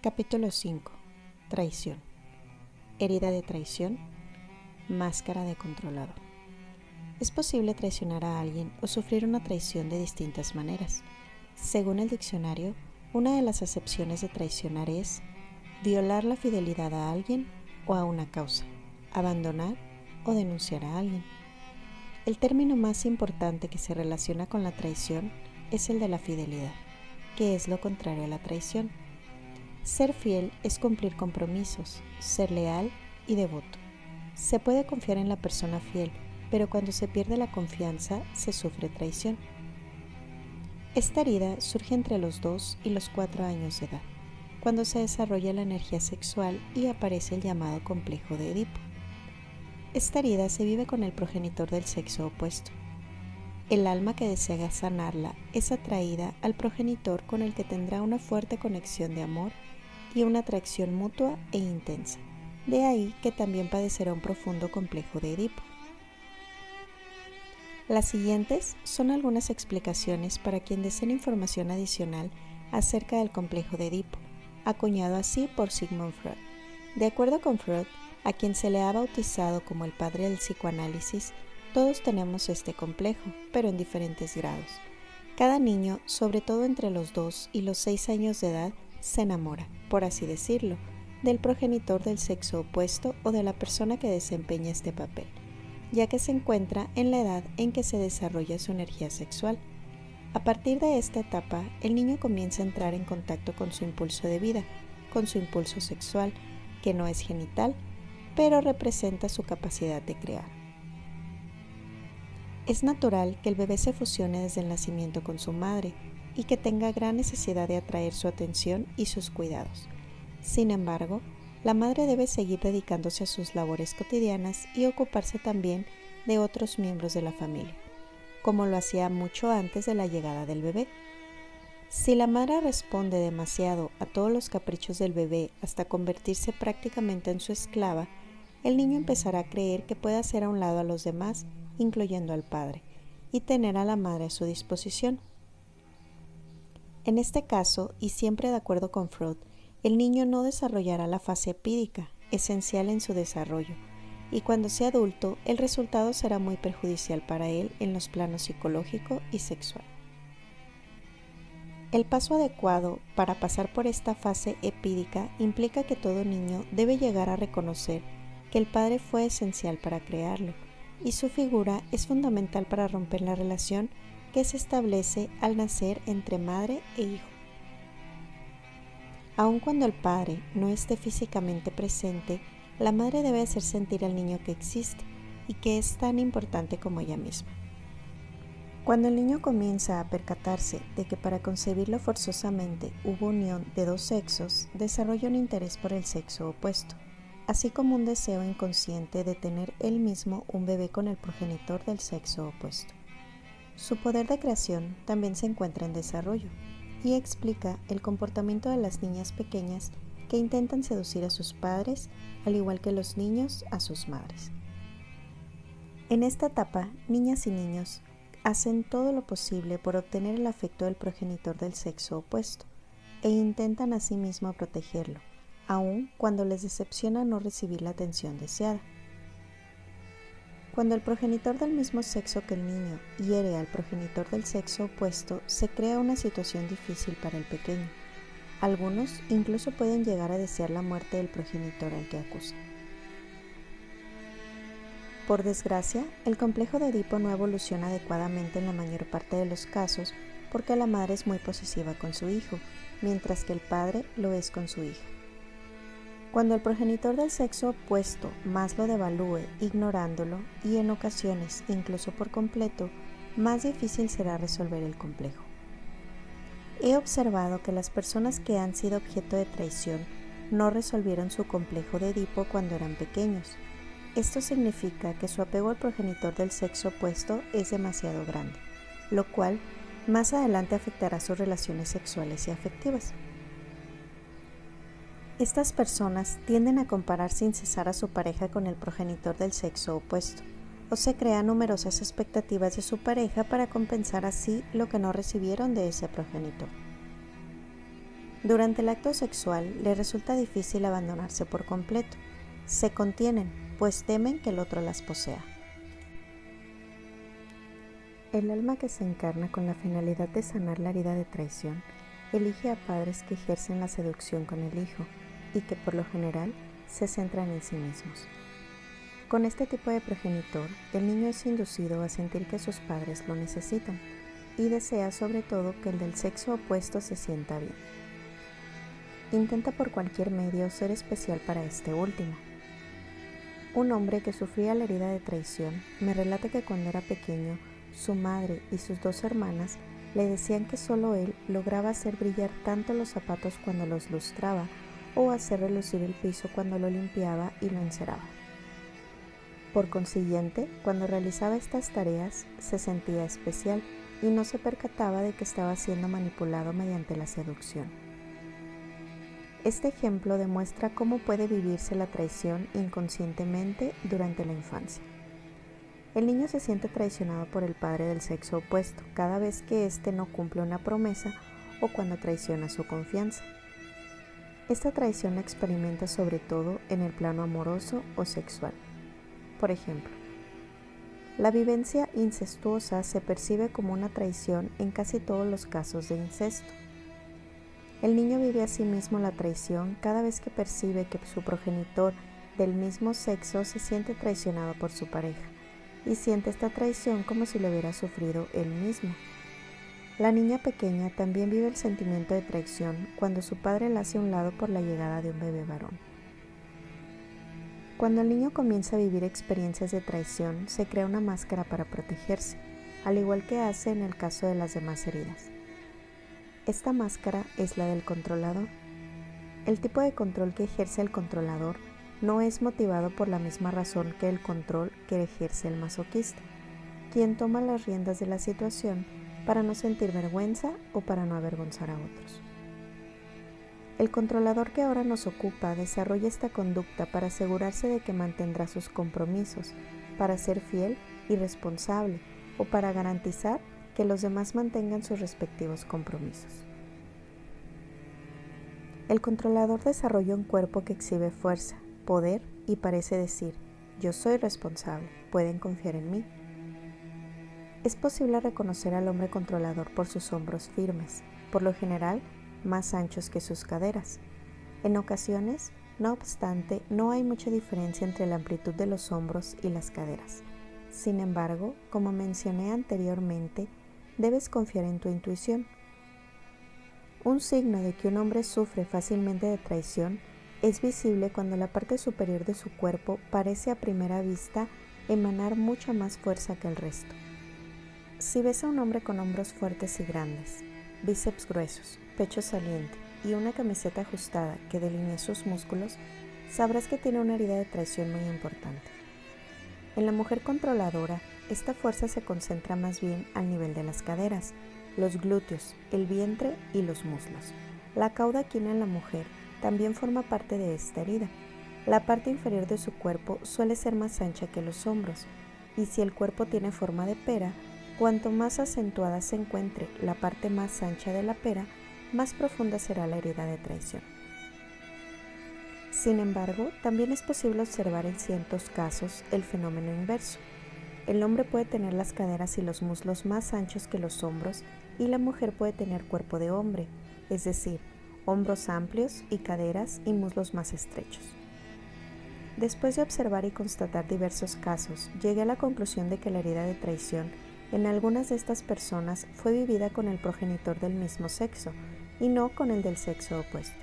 Capítulo 5. Traición. Herida de traición. Máscara de controlador. Es posible traicionar a alguien o sufrir una traición de distintas maneras. Según el diccionario, una de las acepciones de traicionar es violar la fidelidad a alguien o a una causa, abandonar o denunciar a alguien. El término más importante que se relaciona con la traición es el de la fidelidad, que es lo contrario a la traición. Ser fiel es cumplir compromisos, ser leal y devoto. Se puede confiar en la persona fiel, pero cuando se pierde la confianza, se sufre traición. Esta herida surge entre los 2 y los 4 años de edad, cuando se desarrolla la energía sexual y aparece el llamado complejo de Edipo. Esta herida se vive con el progenitor del sexo opuesto. El alma que desea sanarla es atraída al progenitor con el que tendrá una fuerte conexión de amor y una atracción mutua e intensa. De ahí que también padecerá un profundo complejo de Edipo. Las siguientes son algunas explicaciones para quien desee información adicional acerca del complejo de Edipo, acuñado así por Sigmund Freud. De acuerdo con Freud, a quien se le ha bautizado como el padre del psicoanálisis, todos tenemos este complejo, pero en diferentes grados. Cada niño, sobre todo entre los 2 y los 6 años de edad, se enamora, por así decirlo, del progenitor del sexo opuesto o de la persona que desempeña este papel, ya que se encuentra en la edad en que se desarrolla su energía sexual. A partir de esta etapa, el niño comienza a entrar en contacto con su impulso de vida, con su impulso sexual, que no es genital, pero representa su capacidad de crear. Es natural que el bebé se fusione desde el nacimiento con su madre y que tenga gran necesidad de atraer su atención y sus cuidados. Sin embargo, la madre debe seguir dedicándose a sus labores cotidianas y ocuparse también de otros miembros de la familia, como lo hacía mucho antes de la llegada del bebé. Si la madre responde demasiado a todos los caprichos del bebé hasta convertirse prácticamente en su esclava, el niño empezará a creer que puede hacer a un lado a los demás, incluyendo al padre, y tener a la madre a su disposición. En este caso, y siempre de acuerdo con Freud, el niño no desarrollará la fase epídica, esencial en su desarrollo, y cuando sea adulto, el resultado será muy perjudicial para él en los planos psicológico y sexual. El paso adecuado para pasar por esta fase epídica implica que todo niño debe llegar a reconocer que el padre fue esencial para crearlo, y su figura es fundamental para romper la relación que se establece al nacer entre madre e hijo. Aun cuando el padre no esté físicamente presente, la madre debe hacer sentir al niño que existe y que es tan importante como ella misma. Cuando el niño comienza a percatarse de que para concebirlo forzosamente hubo unión de 2 sexos, desarrolla un interés por el sexo opuesto, así como un deseo inconsciente de tener él mismo un bebé con el progenitor del sexo opuesto. Su poder de creación también se encuentra en desarrollo y explica el comportamiento de las niñas pequeñas que intentan seducir a sus padres, al igual que los niños a sus madres. En esta etapa, niñas y niños hacen todo lo posible por obtener el afecto del progenitor del sexo opuesto e intentan asimismo protegerlo, aun cuando les decepciona no recibir la atención deseada. Cuando el progenitor del mismo sexo que el niño hiere al progenitor del sexo opuesto, se crea una situación difícil para el pequeño. Algunos incluso pueden llegar a desear la muerte del progenitor al que acusan. Por desgracia, el complejo de Edipo no evoluciona adecuadamente en la mayor parte de los casos porque la madre es muy posesiva con su hijo, mientras que el padre lo es con su hija. Cuando el progenitor del sexo opuesto más lo devalúe, ignorándolo, y en ocasiones, incluso por completo, más difícil será resolver el complejo. He observado que las personas que han sido objeto de traición no resolvieron su complejo de Edipo cuando eran pequeños. Esto significa que su apego al progenitor del sexo opuesto es demasiado grande, lo cual más adelante afectará sus relaciones sexuales y afectivas. Estas personas tienden a comparar sin cesar a su pareja con el progenitor del sexo opuesto, o se crean numerosas expectativas de su pareja para compensar así lo que no recibieron de ese progenitor. Durante el acto sexual les resulta difícil abandonarse por completo. Se contienen, pues temen que el otro las posea. El alma que se encarna con la finalidad de sanar la herida de traición elige a padres que ejercen la seducción con el hijo y que por lo general se centran en sí mismos. Con este tipo de progenitor, el niño es inducido a sentir que sus padres lo necesitan y desea sobre todo que el del sexo opuesto se sienta bien. Intenta por cualquier medio ser especial para este último. Un hombre que sufría la herida de traición me relata que cuando era pequeño, su madre y sus 2 hermanas le decían que solo él lograba hacer brillar tanto los zapatos cuando los lustraba o hacer relucir el piso cuando lo limpiaba y lo enceraba. Por consiguiente, cuando realizaba estas tareas, se sentía especial y no se percataba de que estaba siendo manipulado mediante la seducción. Este ejemplo demuestra cómo puede vivirse la traición inconscientemente durante la infancia. El niño se siente traicionado por el padre del sexo opuesto cada vez que éste no cumple una promesa o cuando traiciona su confianza. Esta traición la experimenta sobre todo en el plano amoroso o sexual. Por ejemplo, la vivencia incestuosa se percibe como una traición en casi todos los casos de incesto. El niño vive a sí mismo la traición cada vez que percibe que su progenitor del mismo sexo se siente traicionado por su pareja y siente esta traición como si lo hubiera sufrido él mismo. La niña pequeña también vive el sentimiento de traición cuando su padre la hace a un lado por la llegada de un bebé varón. Cuando el niño comienza a vivir experiencias de traición, se crea una máscara para protegerse, al igual que hace en el caso de las demás heridas. Esta máscara es la del controlador. El tipo de control que ejerce el controlador no es motivado por la misma razón que el control que ejerce el masoquista, quien toma las riendas de la situación para no sentir vergüenza o para no avergonzar a otros. El controlador que ahora nos ocupa desarrolla esta conducta para asegurarse de que mantendrá sus compromisos, para ser fiel y responsable o para garantizar que los demás mantengan sus respectivos compromisos. El controlador desarrolla un cuerpo que exhibe fuerza, poder y parece decir: yo soy responsable, pueden confiar en mí. Es posible reconocer al hombre controlador por sus hombros firmes, por lo general más anchos que sus caderas. En ocasiones, no obstante, no hay mucha diferencia entre la amplitud de los hombros y las caderas. Sin embargo, como mencioné anteriormente, debes confiar en tu intuición. Un signo de que un hombre sufre fácilmente de traición es visible cuando la parte superior de su cuerpo parece a primera vista emanar mucha más fuerza que el resto. Si ves a un hombre con hombros fuertes y grandes, bíceps gruesos, pecho saliente y una camiseta ajustada que delinea sus músculos, sabrás que tiene una herida de traición muy importante. En la mujer controladora, esta fuerza se concentra más bien al nivel de las caderas, los glúteos, el vientre y los muslos. La cauda equina en la mujer también forma parte de esta herida. La parte inferior de su cuerpo suele ser más ancha que los hombros, y si el cuerpo tiene forma de pera, cuanto más acentuada se encuentre la parte más ancha de la pera, más profunda será la herida de traición. Sin embargo, también es posible observar en ciertos casos el fenómeno inverso. El hombre puede tener las caderas y los muslos más anchos que los hombros y la mujer puede tener cuerpo de hombre, es decir, hombros amplios y caderas y muslos más estrechos. Después de observar y constatar diversos casos, llegué a la conclusión de que la herida de traición en algunas de estas personas fue vivida con el progenitor del mismo sexo y no con el del sexo opuesto.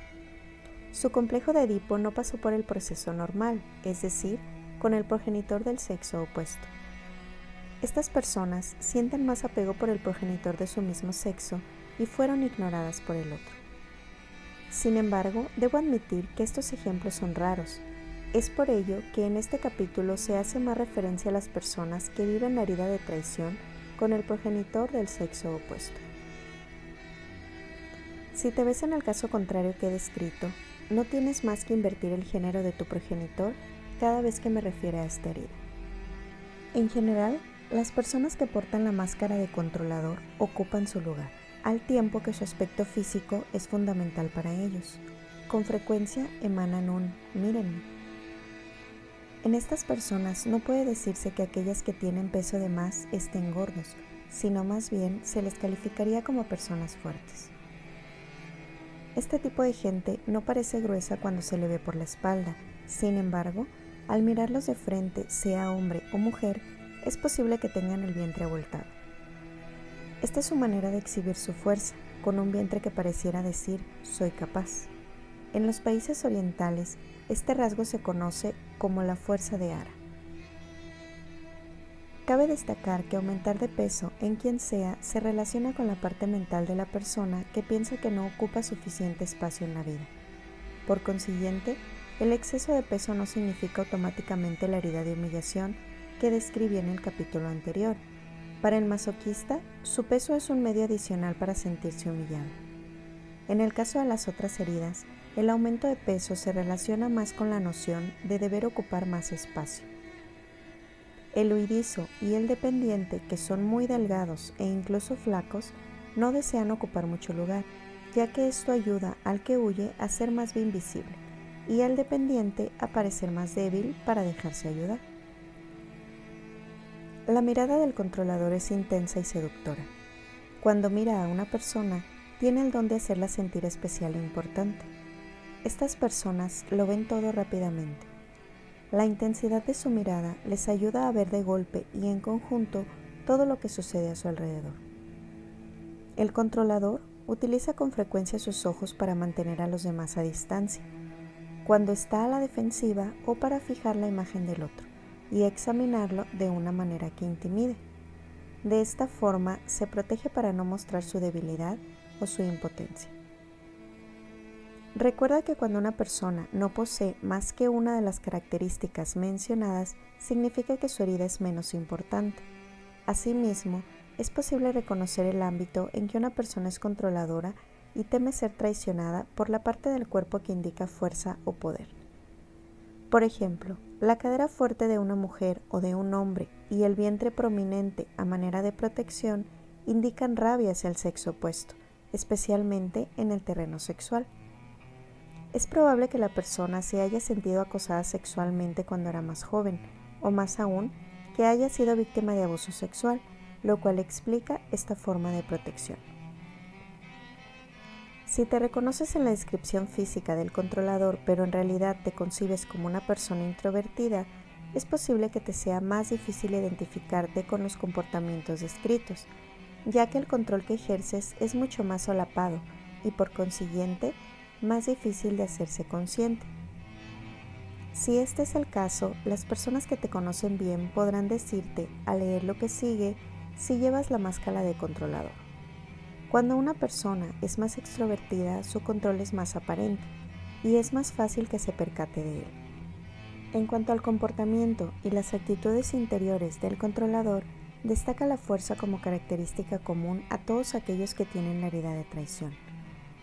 Su complejo de Edipo no pasó por el proceso normal, es decir, con el progenitor del sexo opuesto. Estas personas sienten más apego por el progenitor de su mismo sexo y fueron ignoradas por el otro. Sin embargo, debo admitir que estos ejemplos son raros. Es por ello que en este capítulo se hace más referencia a las personas que viven la herida de traición con el progenitor del sexo opuesto. Si te ves en el caso contrario que he descrito, no tienes más que invertir el género de tu progenitor cada vez que me refiere a esta herida. En general, las personas que portan la máscara de controlador ocupan su lugar, al tiempo que su aspecto físico es fundamental para ellos. Con frecuencia emanan un "mírenme". En estas personas no puede decirse que aquellas que tienen peso de más estén gordos, sino más bien se les calificaría como personas fuertes. Este tipo de gente no parece gruesa cuando se le ve por la espalda. Sin embargo, al mirarlos de frente, sea hombre o mujer, es posible que tengan el vientre abultado. Esta es su manera de exhibir su fuerza, con un vientre que pareciera decir "soy capaz". En los países orientales, este rasgo se conoce como la fuerza de Ara. Cabe destacar que aumentar de peso en quien sea se relaciona con la parte mental de la persona que piensa que no ocupa suficiente espacio en la vida. Por consiguiente, el exceso de peso no significa automáticamente la herida de humillación que describí en el capítulo anterior. Para el masoquista, su peso es un medio adicional para sentirse humillado. En el caso de las otras heridas, el aumento de peso se relaciona más con la noción de deber ocupar más espacio. El huidizo y el dependiente, que son muy delgados e incluso flacos, no desean ocupar mucho lugar, ya que esto ayuda al que huye a ser más visible y al dependiente a parecer más débil para dejarse ayudar. La mirada del controlador es intensa y seductora. Cuando mira a una persona, tiene el don de hacerla sentir especial e importante. Estas personas lo ven todo rápidamente. La intensidad de su mirada les ayuda a ver de golpe y en conjunto todo lo que sucede a su alrededor. El controlador utiliza con frecuencia sus ojos para mantener a los demás a distancia, cuando está a la defensiva o para fijar la imagen del otro y examinarlo de una manera que intimide. De esta forma se protege para no mostrar su debilidad o su impotencia. Recuerda que cuando una persona no posee más que una de las características mencionadas, significa que su herida es menos importante. Asimismo, es posible reconocer el ámbito en que una persona es controladora y teme ser traicionada por la parte del cuerpo que indica fuerza o poder. Por ejemplo, la cadera fuerte de una mujer o de un hombre y el vientre prominente a manera de protección indican rabia hacia el sexo opuesto, especialmente en el terreno sexual. Es probable que la persona se haya sentido acosada sexualmente cuando era más joven, o más aún, que haya sido víctima de abuso sexual, lo cual explica esta forma de protección. Si te reconoces en la descripción física del controlador, pero en realidad te concibes como una persona introvertida, es posible que te sea más difícil identificarte con los comportamientos descritos, ya que el control que ejerces es mucho más solapado y por consiguiente más difícil de hacerse consciente. Si este es el caso, las personas que te conocen bien podrán decirte, al leer lo que sigue, si llevas la máscara de controlador. Cuando una persona es más extrovertida, su control es más aparente y es más fácil que se percate de él. En cuanto al comportamiento y las actitudes interiores del controlador, destaca la fuerza como característica común a todos aquellos que tienen la herida de traición.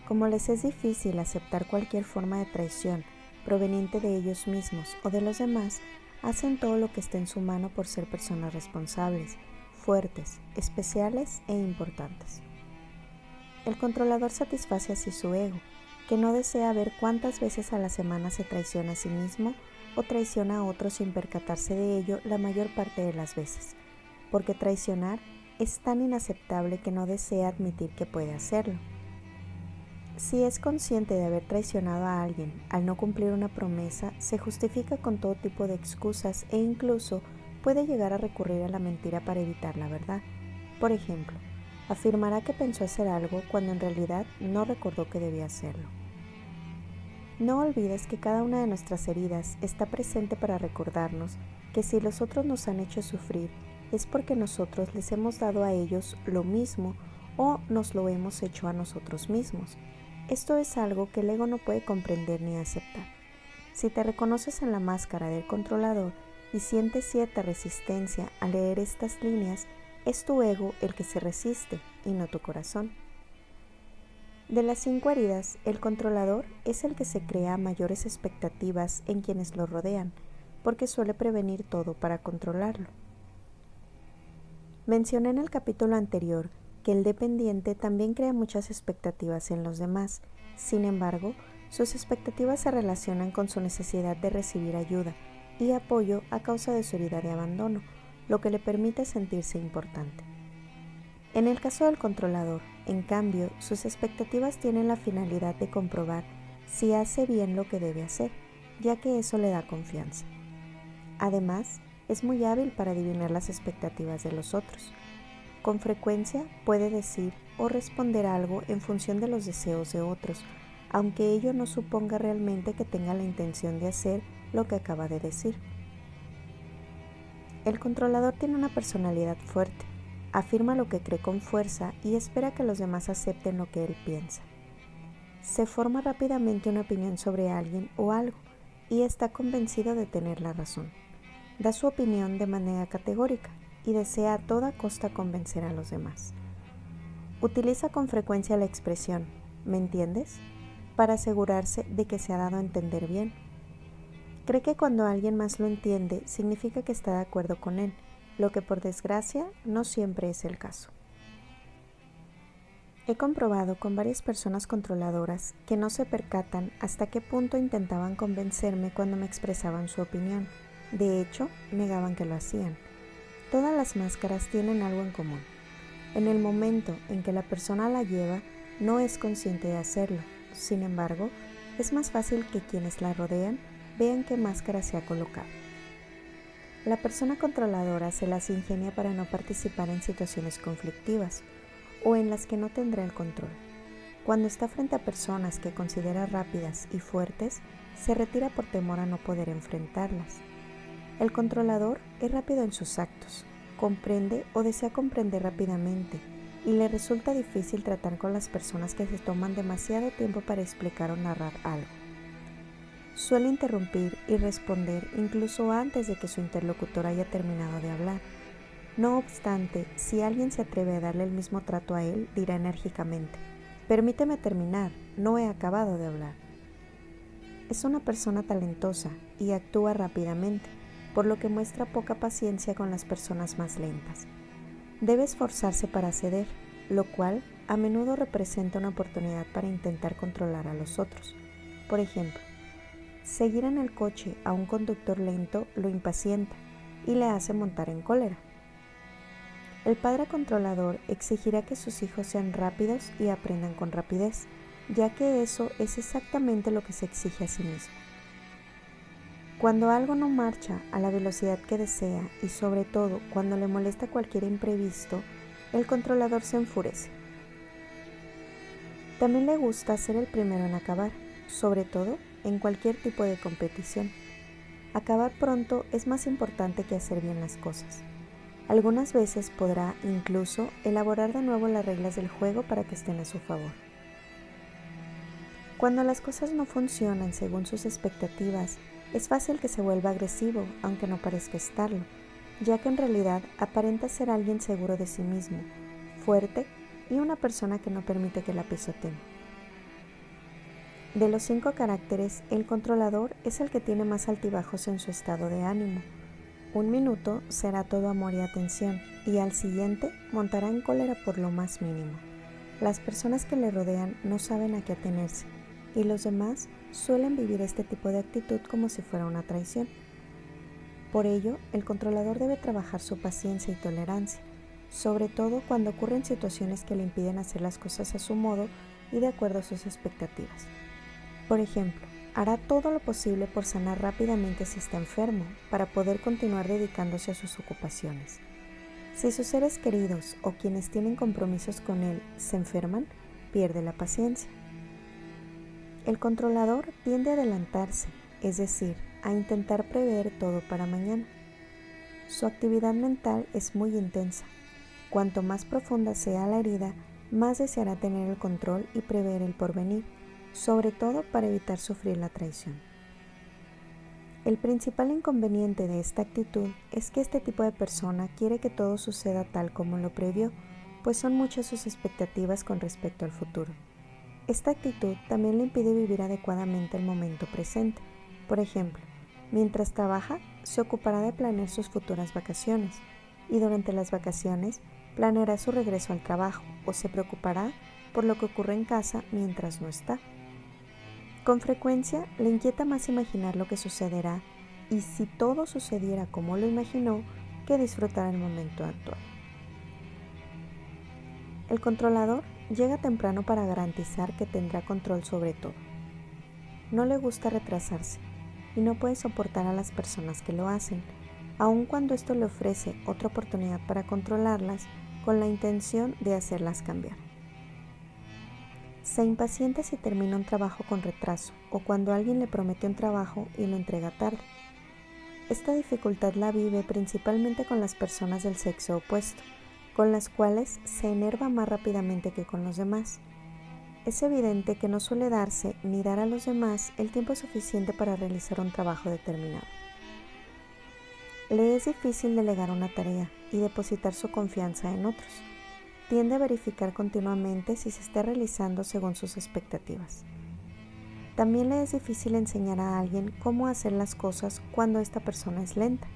Como les es difícil aceptar cualquier forma de traición proveniente de ellos mismos o de los demás, hacen todo lo que esté en su mano por ser personas responsables, fuertes, especiales e importantes. El controlador satisface así su ego, que no desea ver cuántas veces a la semana se traiciona a sí mismo o traiciona a otros sin percatarse de ello la mayor parte de las veces, porque traicionar es tan inaceptable que no desea admitir que puede hacerlo. Si es consciente de haber traicionado a alguien al no cumplir una promesa, se justifica con todo tipo de excusas e incluso puede llegar a recurrir a la mentira para evitar la verdad. Por ejemplo, afirmará que pensó hacer algo cuando en realidad no recordó que debía hacerlo. No olvides que cada una de nuestras heridas está presente para recordarnos que si los otros nos han hecho sufrir es porque nosotros les hemos dado a ellos lo mismo o nos lo hemos hecho a nosotros mismos. Esto es algo que el ego no puede comprender ni aceptar. Si te reconoces en la máscara del controlador y sientes cierta resistencia al leer estas líneas, es tu ego el que se resiste y no tu corazón. De las 5 heridas, el controlador es el que se crea mayores expectativas en quienes lo rodean, porque suele prevenir todo para controlarlo. Mencioné en el capítulo anterior que el dependiente también crea muchas expectativas en los demás. Sin embargo, sus expectativas se relacionan con su necesidad de recibir ayuda y apoyo a causa de su herida de abandono, lo que le permite sentirse importante. En el caso del controlador, en cambio, sus expectativas tienen la finalidad de comprobar si hace bien lo que debe hacer, ya que eso le da confianza. Además, es muy hábil para adivinar las expectativas de los otros. Con frecuencia puede decir o responder algo en función de los deseos de otros, aunque ello no suponga realmente que tenga la intención de hacer lo que acaba de decir. El controlador tiene una personalidad fuerte, afirma lo que cree con fuerza y espera que los demás acepten lo que él piensa. Se forma rápidamente una opinión sobre alguien o algo y está convencido de tener la razón. Da su opinión de manera categórica y desea a toda costa convencer a los demás. Utiliza con frecuencia la expresión "¿me entiendes?" para asegurarse de que se ha dado a entender bien. Cree que cuando alguien más lo entiende significa que está de acuerdo con él, lo que por desgracia no siempre es el caso. He comprobado con varias personas controladoras que no se percatan hasta qué punto intentaban convencerme cuando me expresaban su opinión. De hecho, negaban que lo hacían. Todas las máscaras tienen algo en común. En el momento en que la persona la lleva, no es consciente de hacerlo. Sin embargo, es más fácil que quienes la rodean vean qué máscara se ha colocado. La persona controladora se las ingenia para no participar en situaciones conflictivas o en las que no tendrá el control. Cuando está frente a personas que considera rápidas y fuertes, se retira por temor a no poder enfrentarlas. El controlador es rápido en sus actos, comprende o desea comprender rápidamente y le resulta difícil tratar con las personas que se toman demasiado tiempo para explicar o narrar algo. Suele interrumpir y responder incluso antes de que su interlocutor haya terminado de hablar. No obstante, si alguien se atreve a darle el mismo trato a él, dirá enérgicamente: "Permíteme terminar, no he acabado de hablar". Es una persona talentosa y actúa rápidamente, por lo que muestra poca paciencia con las personas más lentas. Debe esforzarse para ceder, lo cual a menudo representa una oportunidad para intentar controlar a los otros. Por ejemplo, seguir en el coche a un conductor lento lo impacienta y le hace montar en cólera. El padre controlador exigirá que sus hijos sean rápidos y aprendan con rapidez, ya que eso es exactamente lo que se exige a sí mismo. Cuando algo no marcha a la velocidad que desea y sobre todo cuando le molesta cualquier imprevisto, el controlador se enfurece. También le gusta ser el primero en acabar, sobre todo en cualquier tipo de competición. Acabar pronto es más importante que hacer bien las cosas. Algunas veces podrá incluso elaborar de nuevo las reglas del juego para que estén a su favor. Cuando las cosas no funcionan según sus expectativas, es fácil que se vuelva agresivo, aunque no parezca estarlo, ya que en realidad aparenta ser alguien seguro de sí mismo, fuerte y una persona que no permite que la pisoteen. De los 5 caracteres, el controlador es el que tiene más altibajos en su estado de ánimo. Un minuto será todo amor y atención, y al siguiente montará en cólera por lo más mínimo. Las personas que le rodean no saben a qué atenerse, y los demás suelen vivir este tipo de actitud como si fuera una traición. Por ello, el controlador debe trabajar su paciencia y tolerancia, sobre todo cuando ocurren situaciones que le impiden hacer las cosas a su modo y de acuerdo a sus expectativas. Por ejemplo, hará todo lo posible por sanar rápidamente si está enfermo, para poder continuar dedicándose a sus ocupaciones. Si sus seres queridos o quienes tienen compromisos con él se enferman, pierde la paciencia. El controlador tiende a adelantarse, es decir, a intentar prever todo para mañana. Su actividad mental es muy intensa. Cuanto más profunda sea la herida, más deseará tener el control y prever el porvenir, sobre todo para evitar sufrir la traición. El principal inconveniente de esta actitud es que este tipo de persona quiere que todo suceda tal como lo previó, pues son muchas sus expectativas con respecto al futuro. Esta actitud también le impide vivir adecuadamente el momento presente. Por ejemplo, mientras trabaja, se ocupará de planear sus futuras vacaciones y durante las vacaciones planeará su regreso al trabajo o se preocupará por lo que ocurre en casa mientras no está. Con frecuencia le inquieta más imaginar lo que sucederá y si todo sucediera como lo imaginó, que disfrutar el momento actual. El controlador llega temprano para garantizar que tendrá control sobre todo. No le gusta retrasarse y no puede soportar a las personas que lo hacen, aun cuando esto le ofrece otra oportunidad para controlarlas con la intención de hacerlas cambiar. Se impacienta si termina un trabajo con retraso o cuando alguien le promete un trabajo y lo entrega tarde. Esta dificultad la vive principalmente con las personas del sexo opuesto, con las cuales se enerva más rápidamente que con los demás. Es evidente que no suele darse ni dar a los demás el tiempo suficiente para realizar un trabajo determinado. Le es difícil delegar una tarea y depositar su confianza en otros. Tiende a verificar continuamente si se está realizando según sus expectativas. También le es difícil enseñar a alguien cómo hacer las cosas cuando esta persona es lenta,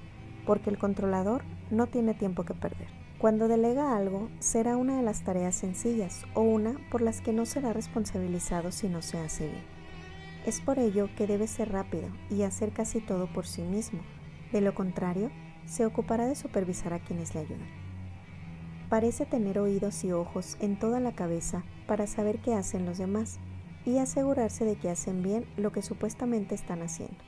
porque el controlador no tiene tiempo que perder. Cuando delega algo, será una de las tareas sencillas o una por las que no será responsabilizado si no se hace bien. Es por ello que debe ser rápido y hacer casi todo por sí mismo. De lo contrario, se ocupará de supervisar a quienes le ayudan. Parece tener oídos y ojos en toda la cabeza para saber qué hacen los demás y asegurarse de que hacen bien lo que supuestamente están haciendo.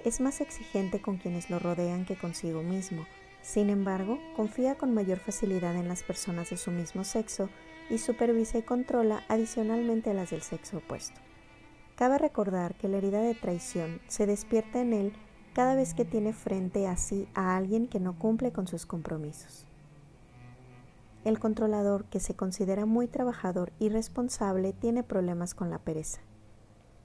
Es más exigente con quienes lo rodean que consigo mismo. Sin embargo, confía con mayor facilidad en las personas de su mismo sexo y supervisa y controla adicionalmente a las del sexo opuesto. Cabe recordar que la herida de traición se despierta en él cada vez que tiene frente a sí a alguien que no cumple con sus compromisos. El controlador, que se considera muy trabajador y responsable, tiene problemas con la pereza.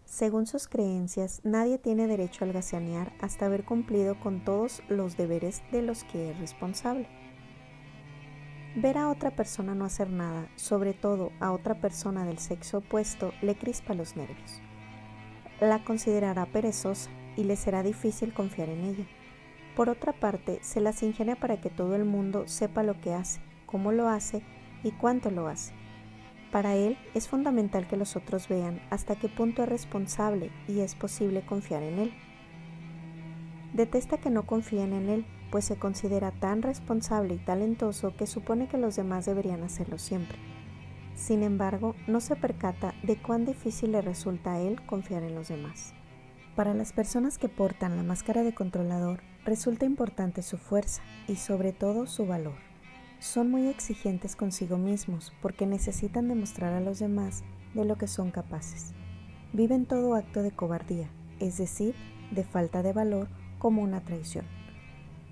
Según sus creencias, nadie tiene derecho a holgazanear hasta haber cumplido con todos los deberes de los que es responsable. Ver a otra persona no hacer nada, sobre todo a otra persona del sexo opuesto, le crispa los nervios. La considerará perezosa y le será difícil confiar en ella. Por otra parte, se las ingenia para que todo el mundo sepa lo que hace, cómo lo hace y cuánto lo hace. Para él es fundamental que los otros vean hasta qué punto es responsable y es posible confiar en él. Detesta que no confíen en él, pues se considera tan responsable y talentoso que supone que los demás deberían hacerlo siempre. Sin embargo, no se percata de cuán difícil le resulta a él confiar en los demás. Para las personas que portan la máscara de controlador, resulta importante su fuerza y sobre todo su valor. Son muy exigentes consigo mismos porque necesitan demostrar a los demás de lo que son capaces. Viven todo acto de cobardía, es decir, de falta de valor, como una traición.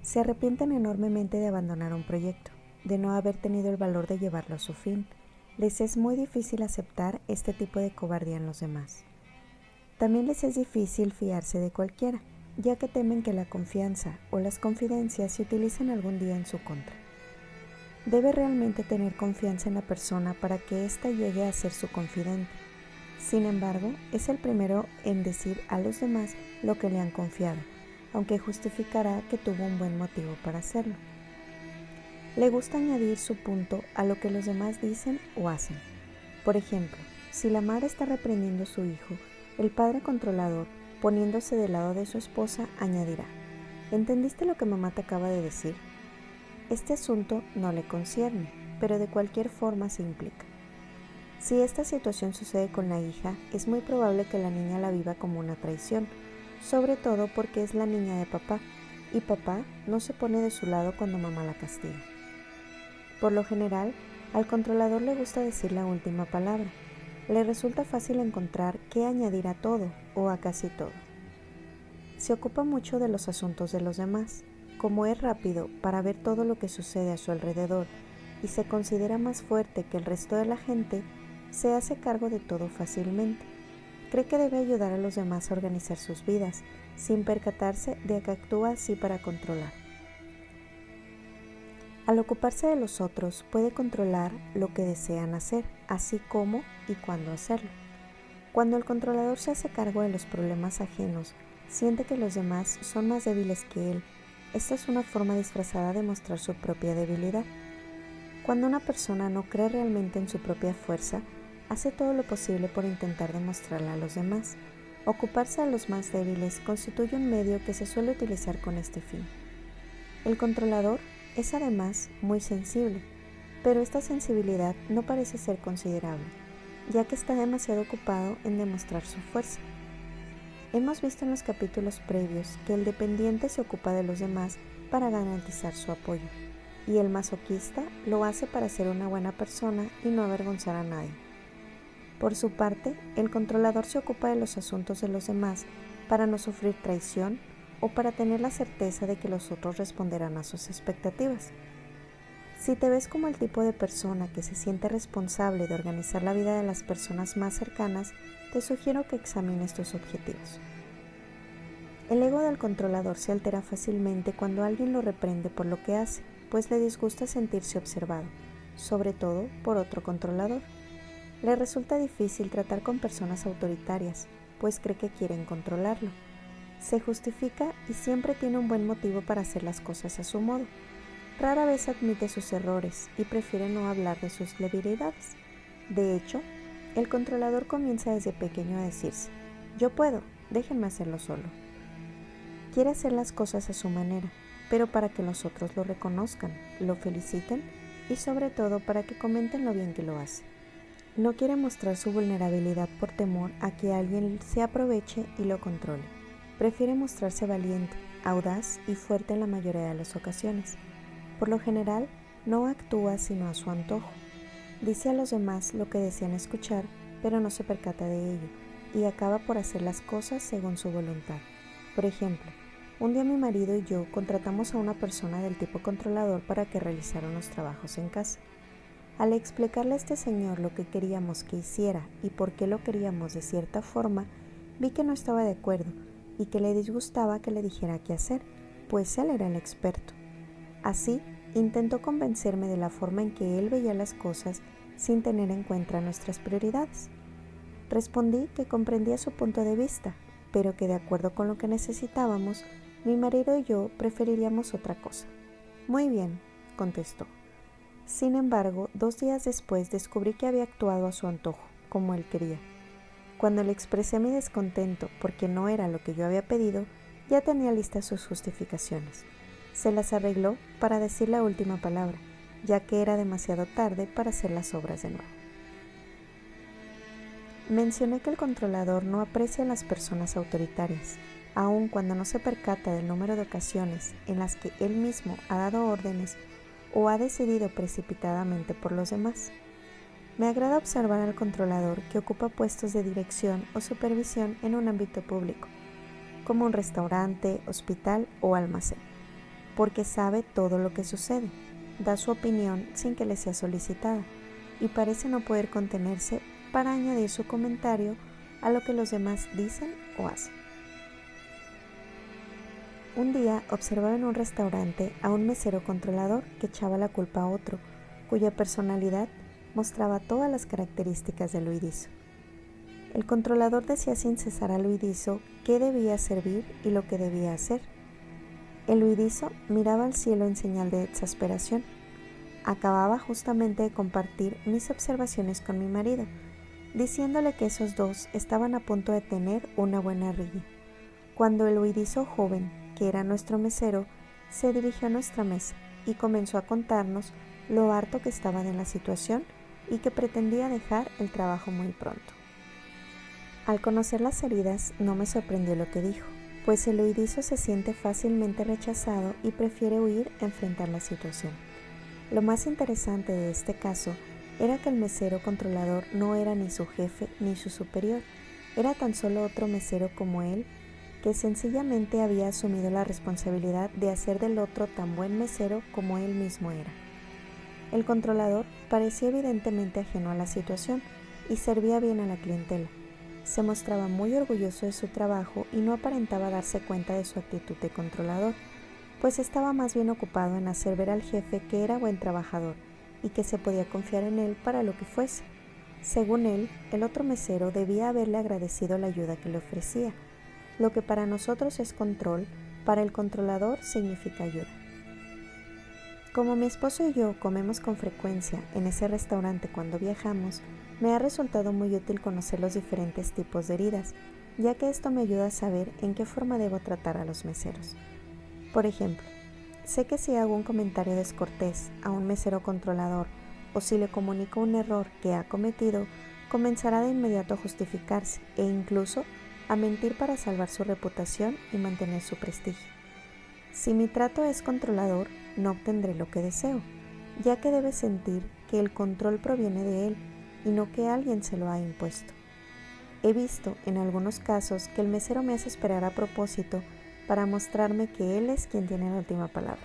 Se arrepienten enormemente de abandonar un proyecto, de no haber tenido el valor de llevarlo a su fin. Les es muy difícil aceptar este tipo de cobardía en los demás. También les es difícil fiarse de cualquiera, ya que temen que la confianza o las confidencias se utilicen algún día en su contra. Debe realmente tener confianza en la persona para que ésta llegue a ser su confidente. Sin embargo, es el primero en decir a los demás lo que le han confiado, aunque justificará que tuvo un buen motivo para hacerlo. Le gusta añadir su punto a lo que los demás dicen o hacen. Por ejemplo, si la madre está reprendiendo a su hijo, el padre controlador, poniéndose del lado de su esposa, añadirá: ¿entendiste lo que mamá te acaba de decir? Este asunto no le concierne, pero de cualquier forma se implica. Si esta situación sucede con la hija, es muy probable que la niña la viva como una traición, sobre todo porque es la niña de papá, y papá no se pone de su lado cuando mamá la castiga. Por lo general, al controlador le gusta decir la última palabra. Le resulta fácil encontrar qué añadir a todo o a casi todo. Se ocupa mucho de los asuntos de los demás. Como es rápido para ver todo lo que sucede a su alrededor y se considera más fuerte que el resto de la gente, se hace cargo de todo fácilmente. Cree que debe ayudar a los demás a organizar sus vidas, sin percatarse de que actúa así para controlar. Al ocuparse de los otros, puede controlar lo que desean hacer, así como y cuándo hacerlo. Cuando el controlador se hace cargo de los problemas ajenos, siente que los demás son más débiles que él. Esta es una forma disfrazada de mostrar su propia debilidad. Cuando una persona no cree realmente en su propia fuerza, hace todo lo posible por intentar demostrarla a los demás. Ocuparse a los más débiles constituye un medio que se suele utilizar con este fin. El controlador es además muy sensible, pero esta sensibilidad no parece ser considerable, ya que está demasiado ocupado en demostrar su fuerza. Hemos visto en los capítulos previos que el dependiente se ocupa de los demás para garantizar su apoyo, y el masoquista lo hace para ser una buena persona y no avergonzar a nadie. Por su parte, el controlador se ocupa de los asuntos de los demás para no sufrir traición o para tener la certeza de que los otros responderán a sus expectativas. Si te ves como el tipo de persona que se siente responsable de organizar la vida de las personas más cercanas, te sugiero que examines tus objetivos. El ego del controlador se altera fácilmente cuando alguien lo reprende por lo que hace, pues le disgusta sentirse observado, sobre todo por otro controlador. Le resulta difícil tratar con personas autoritarias, pues cree que quieren controlarlo. Se justifica y siempre tiene un buen motivo para hacer las cosas a su modo. Rara vez admite sus errores y prefiere no hablar de sus debilidades. De hecho, el controlador comienza desde pequeño a decirse: yo puedo, déjenme hacerlo solo. Quiere hacer las cosas a su manera, pero para que los otros lo reconozcan, lo feliciten y sobre todo para que comenten lo bien que lo hace. No quiere mostrar su vulnerabilidad por temor a que alguien se aproveche y lo controle. Prefiere mostrarse valiente, audaz y fuerte en la mayoría de las ocasiones. Por lo general, no actúa sino a su antojo. Dice a los demás lo que desean escuchar, pero no se percata de ello, y acaba por hacer las cosas según su voluntad. Por ejemplo, un día mi marido y yo contratamos a una persona del tipo controlador para que realizara unos trabajos en casa. Al explicarle a este señor lo que queríamos que hiciera y por qué lo queríamos de cierta forma, vi que no estaba de acuerdo y que le disgustaba que le dijera qué hacer, pues él era el experto. Así, intentó convencerme de la forma en que él veía las cosas sin tener en cuenta nuestras prioridades. Respondí que comprendía su punto de vista, pero que de acuerdo con lo que necesitábamos, mi marido y yo preferiríamos otra cosa. Muy bien, contestó. Sin embargo, 2 días después descubrí que había actuado a su antojo, como él quería. Cuando le expresé mi descontento porque no era lo que yo había pedido, ya tenía listas sus justificaciones. Se las arregló para decir la última palabra, ya que era demasiado tarde para hacer las obras de nuevo. Mencioné que el controlador no aprecia a las personas autoritarias, aun cuando no se percata del número de ocasiones en las que él mismo ha dado órdenes o ha decidido precipitadamente por los demás. Me agrada observar al controlador que ocupa puestos de dirección o supervisión en un ámbito público, como un restaurante, hospital o almacén, porque sabe todo lo que sucede, da su opinión sin que le sea solicitada y parece no poder contenerse para añadir su comentario a lo que los demás dicen o hacen. Un día observaba en un restaurante a un mesero controlador que echaba la culpa a otro, cuya personalidad mostraba todas las características del huidizo. El controlador decía sin cesar al huidizo qué debía servir y lo que debía hacer. El huidizo miraba al cielo en señal de exasperación. Acababa justamente de compartir mis observaciones con mi marido, diciéndole que esos dos estaban a punto de tener una buena riña, cuando el huidizo joven, que era nuestro mesero, se dirigió a nuestra mesa y comenzó a contarnos lo harto que estaba de la situación y que pretendía dejar el trabajo muy pronto. Al conocer las heridas, no me sorprendió lo que dijo, pues el huidizo se siente fácilmente rechazado y prefiere huir a enfrentar la situación. Lo más interesante de este caso era que el mesero controlador no era ni su jefe ni su superior, era tan solo otro mesero como él, que sencillamente había asumido la responsabilidad de hacer del otro tan buen mesero como él mismo era. El controlador parecía evidentemente ajeno a la situación y servía bien a la clientela. Se mostraba muy orgulloso de su trabajo y no aparentaba darse cuenta de su actitud de controlador, pues estaba más bien ocupado en hacer ver al jefe que era buen trabajador y que se podía confiar en él para lo que fuese. Según él, el otro mesero debía haberle agradecido la ayuda que le ofrecía. Lo que para nosotros es control, para el controlador significa ayuda. Como mi esposo y yo comemos con frecuencia en ese restaurante cuando viajamos, me ha resultado muy útil conocer los diferentes tipos de heridas, ya que esto me ayuda a saber en qué forma debo tratar a los meseros. Por ejemplo, sé que si hago un comentario descortés a un mesero controlador o si le comunico un error que ha cometido, comenzará de inmediato a justificarse e incluso a mentir para salvar su reputación y mantener su prestigio. Si mi trato es controlador, no obtendré lo que deseo, ya que debe sentir que el control proviene de él y no que alguien se lo ha impuesto. He visto en algunos casos que el mesero me hace esperar a propósito para mostrarme que él es quien tiene la última palabra.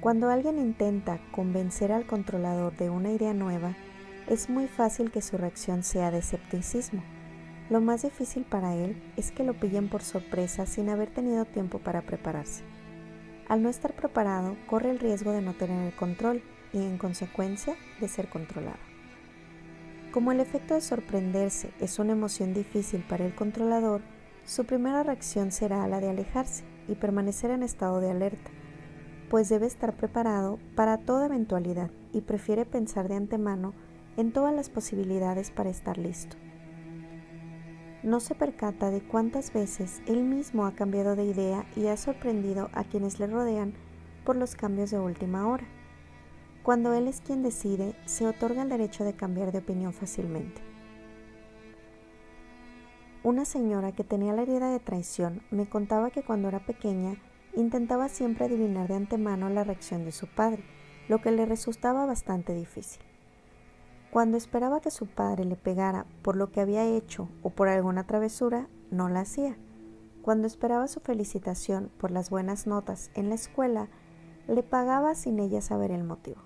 Cuando alguien intenta convencer al controlador de una idea nueva, es muy fácil que su reacción sea de escepticismo. Lo más difícil para él es que lo pillen por sorpresa sin haber tenido tiempo para prepararse. Al no estar preparado, corre el riesgo de no tener el control y, en consecuencia, de ser controlado. Como el efecto de sorprenderse es una emoción difícil para el controlador, su primera reacción será la de alejarse y permanecer en estado de alerta, pues debe estar preparado para toda eventualidad y prefiere pensar de antemano en todas las posibilidades para estar listo. No se percata de cuántas veces él mismo ha cambiado de idea y ha sorprendido a quienes le rodean por los cambios de última hora. Cuando él es quien decide, se otorga el derecho de cambiar de opinión fácilmente. Una señora que tenía la herida de traición me contaba que cuando era pequeña intentaba siempre adivinar de antemano la reacción de su padre, lo que le resultaba bastante difícil. Cuando esperaba que su padre le pegara por lo que había hecho o por alguna travesura, no la hacía. Cuando esperaba su felicitación por las buenas notas en la escuela, le pagaba sin ella saber el motivo.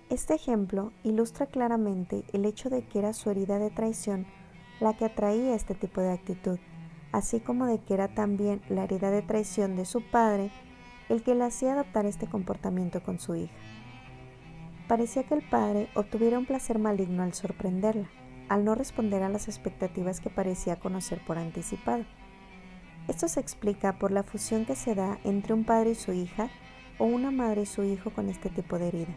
Este ejemplo ilustra claramente el hecho de que era su herida de traición la que atraía este tipo de actitud, así como de que era también la herida de traición de su padre el que le hacía adoptar este comportamiento con su hija. Parecía que el padre obtuviera un placer maligno al sorprenderla, al no responder a las expectativas que parecía conocer por anticipado. Esto se explica por la fusión que se da entre un padre y su hija o una madre y su hijo con este tipo de herida.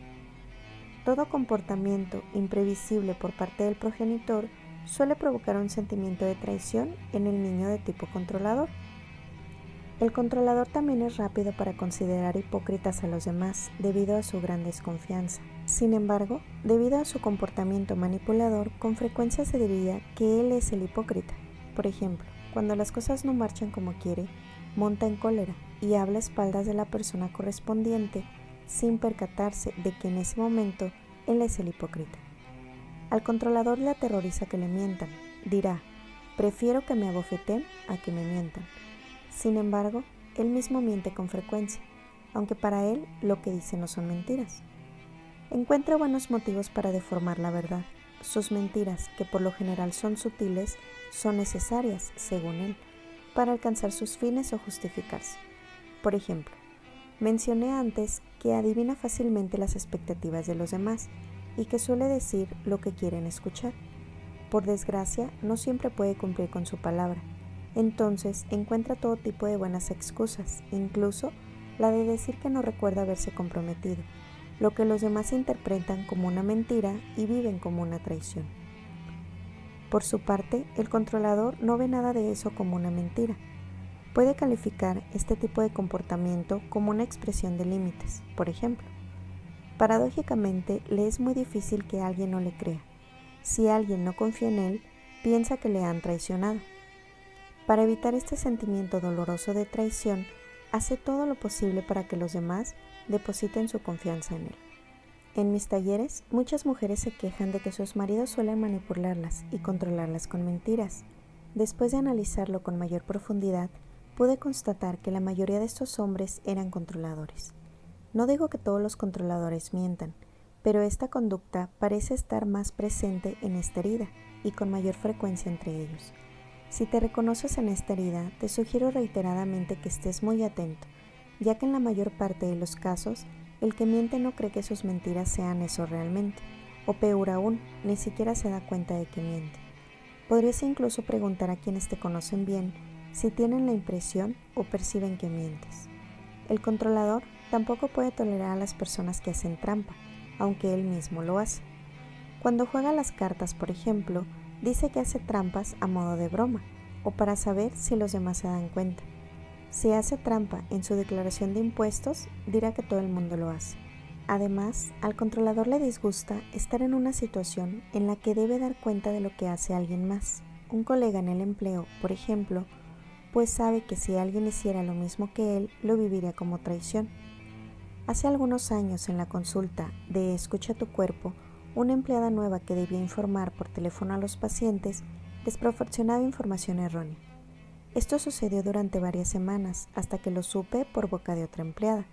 Todo comportamiento imprevisible por parte del progenitor suele provocar un sentimiento de traición en el niño de tipo controlador. El controlador también es rápido para considerar hipócritas a los demás debido a su gran desconfianza. Sin embargo, debido a su comportamiento manipulador, con frecuencia se diría que él es el hipócrita. Por ejemplo, cuando las cosas no marchan como quiere, monta en cólera y habla a espaldas de la persona correspondiente sin percatarse de que en ese momento él es el hipócrita. Al controlador le aterroriza que le mientan. Dirá, prefiero que me abofeteen a que me mientan. Sin embargo, él mismo miente con frecuencia, aunque para él lo que dice no son mentiras. Encuentra buenos motivos para deformar la verdad. Sus mentiras, que por lo general son sutiles, son necesarias, según él, para alcanzar sus fines o justificarse. Por ejemplo, mencioné antes que adivina fácilmente las expectativas de los demás y que suele decir lo que quieren escuchar. Por desgracia, no siempre puede cumplir con su palabra. Entonces, encuentra todo tipo de buenas excusas, incluso la de decir que no recuerda haberse comprometido, lo que los demás interpretan como una mentira y viven como una traición. Por su parte, el controlador no ve nada de eso como una mentira. Puede calificar este tipo de comportamiento como una expresión de límites, por ejemplo. Paradójicamente, le es muy difícil que alguien no le crea. Si alguien no confía en él, piensa que le han traicionado. Para evitar este sentimiento doloroso de traición, hace todo lo posible para que los demás depositen su confianza en él. En mis talleres, muchas mujeres se quejan de que sus maridos suelen manipularlas y controlarlas con mentiras. Después de analizarlo con mayor profundidad, pude constatar que la mayoría de estos hombres eran controladores. No digo que todos los controladores mientan, pero esta conducta parece estar más presente en esta herida y con mayor frecuencia entre ellos. Si te reconoces en esta herida, te sugiero reiteradamente que estés muy atento, ya que en la mayor parte de los casos, el que miente no cree que sus mentiras sean eso realmente, o peor aún, ni siquiera se da cuenta de que miente. Podrías incluso preguntar a quienes te conocen bien si tienen la impresión o perciben que mientes. El controlador tampoco puede tolerar a las personas que hacen trampa, aunque él mismo lo hace. Cuando juega las cartas, por ejemplo, dice que hace trampas a modo de broma o para saber si los demás se dan cuenta. Si hace trampa en su declaración de impuestos, dirá que todo el mundo lo hace. Además, al controlador le disgusta estar en una situación en la que debe dar cuenta de lo que hace alguien más. Un colega en el empleo, por ejemplo, pues sabe que si alguien hiciera lo mismo que él, lo viviría como traición. Hace algunos años, en la consulta de Escucha tu cuerpo, una empleada nueva que debía informar por teléfono a los pacientes les proporcionaba información errónea. Esto sucedió durante varias semanas, hasta que lo supe por boca de otra empleada.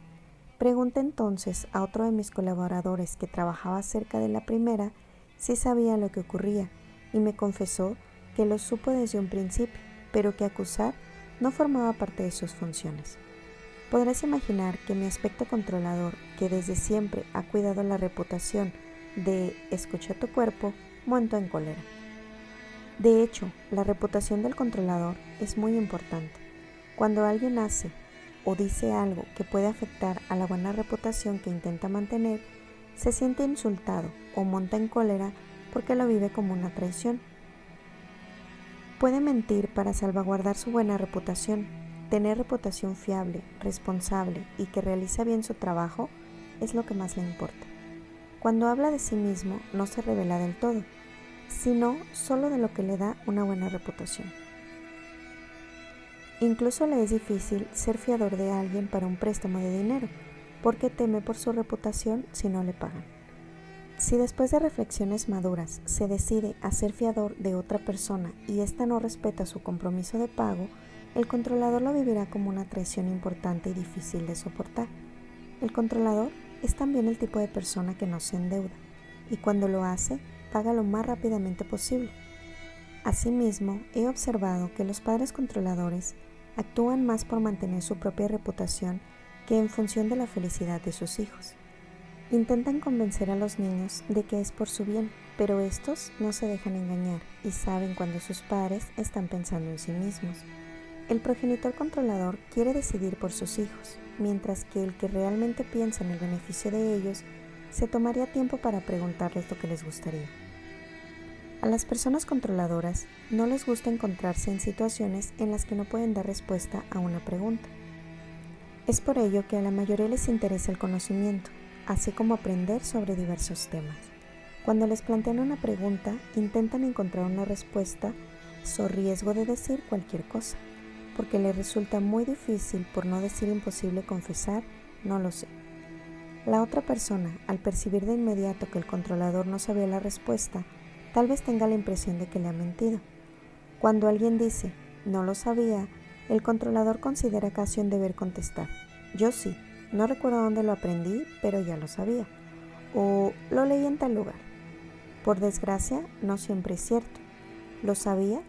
Pregunté entonces a otro de mis colaboradores que trabajaba cerca de la primera si sabía lo que ocurría, y me confesó que lo supo desde un principio, pero que acusar no formaba parte de sus funciones. Podrás imaginar que mi aspecto controlador, que desde siempre ha cuidado la reputación de Escucha tu cuerpo, montó en cólera. De hecho, la reputación del controlador es muy importante. Cuando alguien hace o dice algo que puede afectar a la buena reputación que intenta mantener, se siente insultado o monta en cólera porque lo vive como una traición. Puede mentir para salvaguardar su buena reputación. Tener reputación fiable, responsable y que realiza bien su trabajo es lo que más le importa. Cuando habla de sí mismo, no se revela del todo, sino solo de lo que le da una buena reputación. Incluso le es difícil ser fiador de alguien para un préstamo de dinero, porque teme por su reputación si no le pagan. Si después de reflexiones maduras se decide a ser fiador de otra persona y ésta no respeta su compromiso de pago, el controlador lo vivirá como una traición importante y difícil de soportar. El controlador es también el tipo de persona que no se endeuda, y cuando lo hace, paga lo más rápidamente posible. Asimismo, he observado que los padres controladores actúan más por mantener su propia reputación que en función de la felicidad de sus hijos. Intentan convencer a los niños de que es por su bien, pero estos no se dejan engañar y saben cuando sus padres están pensando en sí mismos. El progenitor controlador quiere decidir por sus hijos, mientras que el que realmente piensa en el beneficio de ellos se tomaría tiempo para preguntarles lo que les gustaría. A las personas controladoras no les gusta encontrarse en situaciones en las que no pueden dar respuesta a una pregunta. Es por ello que a la mayoría les interesa el conocimiento, así como aprender sobre diversos temas. Cuando les plantean una pregunta, intentan encontrar una respuesta so riesgo de decir cualquier cosa, porque les resulta muy difícil, por no decir imposible, confesar, no lo sé. La otra persona, al percibir de inmediato que el controlador no sabía la respuesta, tal vez tenga la impresión de que le ha mentido. Cuando alguien dice, no lo sabía, el controlador considera casi un deber contestar, yo sí, no recuerdo dónde lo aprendí, pero ya lo sabía, o lo leí en tal lugar. Por desgracia, no siempre es cierto. Lo sabía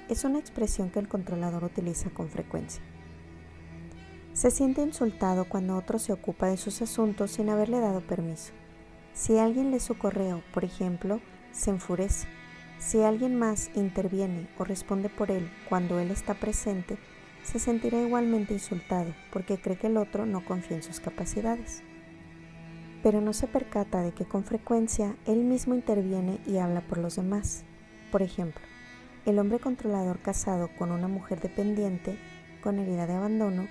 es una expresión que el controlador utiliza con frecuencia. Se siente insultado cuando otro se ocupa de sus asuntos sin haberle dado permiso. Si alguien lee su correo, por ejemplo, se enfurece. Si alguien más interviene o responde por él cuando él está presente, se sentirá igualmente insultado porque cree que el otro no confía en sus capacidades. Pero no se percata de que con frecuencia él mismo interviene y habla por los demás. Por ejemplo, el hombre controlador casado con una mujer dependiente, con herida de abandono,